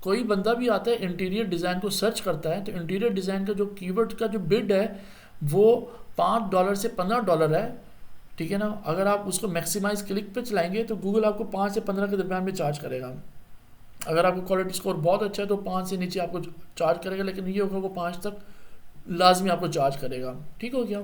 कोई बंदा भी आता है इंटीरियर डिज़ाइन को सर्च करता है, तो इंटीरियर डिज़ाइन का जो कीवर्ड का जो बिड है वो $5 से $15 है। ठीक है ना। अगर आप उसको मैक्सिमाइज क्लिक पे चलाएंगे तो गूगल आपको 5 से 15 के दरम्यान में चार्ज करेगा। अगर आपको क्वालिटी स्कोर बहुत अच्छा है तो 5 से नीचे आपको चार्ज करेगा, लेकिन ये होगा वो 5 तक लाजमी आपको चार्ज करेगा। ठीक हो गया।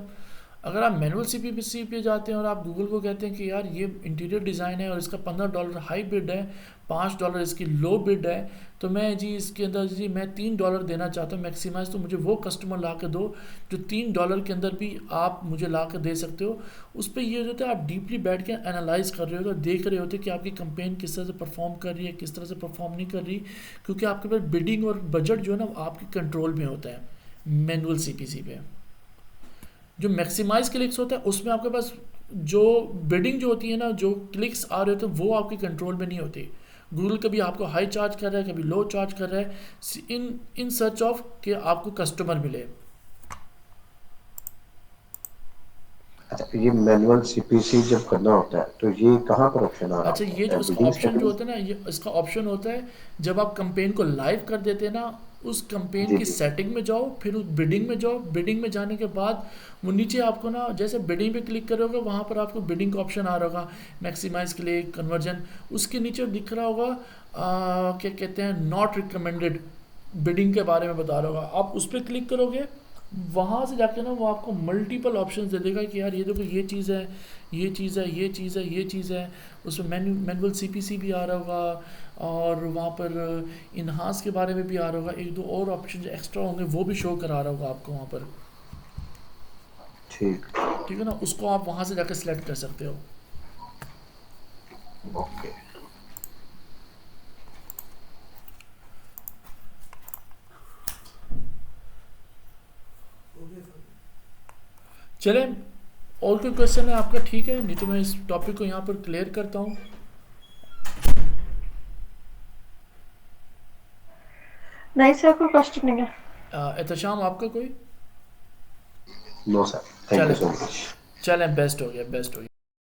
अगर आप मैनुअल सीपीसी पे जाते हैं और आप गूगल को कहते हैं कि यार ये इंटीरियर डिज़ाइन है और इसका $15 हाई बिड है, $5 इसकी लो बिड है, तो मैं जी इसके अंदर जी मैं $3 देना चाहता हूँ मैक्सिमाइज, तो मुझे वो कस्टमर ला के दो जो $3 के अंदर भी आप मुझे ला कर दे सकते हो। उस पर ये होता है आप डीपली बैठ के एनालाइज कर रहे हो, तो देख रहे होते कि आपकी कंपेन किस तरह से परफॉर्म कर रही है, किस तरह से परफॉर्म नहीं कर रही, क्योंकि आपके पास बिडिंग और बजट जो है ना आपके कंट्रोल में होता है मैनुअल सीपीसी पे। जो मैक्सिमाइज क्लिक्स होता है उसमें आपके पास जो बिडिंग जो होती है ना, जो क्लिक्स आ रहे होते हैं वो आपके कंट्रोल में नहीं होती। गूगल कभी आपको हाई चार्ज कर रहा है, कभी लो चार्ज कर रहा है इन सर्च ऑफ कि आपको कस्टमर मिले। अच्छा, ये मैनुअल सीपीसी जब करना होता है तो ये कहाँ पर ऑप्शन आ रहा अच्छा, होता ये जो है? इसका बिडिंग ऑप्शन जो स्ट्रेटजी। होता है ना, ये इसका ऑप्शन होता है जब आप कंपेन को लाइव कर देते हैं ना, उस कंपेन जी की जी। सेटिंग में जाओ, फिर उस बिडिंग में जाओ। बिडिंग में जाने के बाद वो नीचे आपको ना जैसे बिडिंग पे क्लिक करोगे वहाँ पर आपको बिडिंग का ऑप्शन आ रहा होगा, मैक्सिमाइज क्लिक कन्वर्जन। उसके नीचे दिख रहा होगा क्या कहते हैं, नॉट रिकमेंडेड, बिडिंग के बारे में बता रहा होगा। आप उस पर क्लिक करोगे, वहाँ से जाके ना वो आपको मल्टीपल ऑप्शंस दे देगा कि यार ये देखो ये चीज़ है, ये चीज़ है, ये चीज़ है, ये चीज़ है। उसमें मैनुअल सीपीसी भी आ रहा होगा और वहाँ पर इन्हांस के बारे में भी आ रहा होगा, एक दो और ऑप्शन जो एक्स्ट्रा होंगे वो भी शो करा रहा होगा आपको वहाँ पर। ठीक। ठीक है ना। उसको आप वहाँ से जाकर सिलेक्ट कर सकते हो। ओके। चलें, और कोई क्वेश्चन है आपका? ठीक है, नहीं तो मैं इस टॉपिक को यहाँ पर क्लियर करता हूँ। नहीं सर, कोई क्वेश्चन नहीं है। एहतशाम आपका कोई? नो सर, थैंक यू चलें सो मच। चलें, बेस्ट हो गया, बेस्ट हो गया।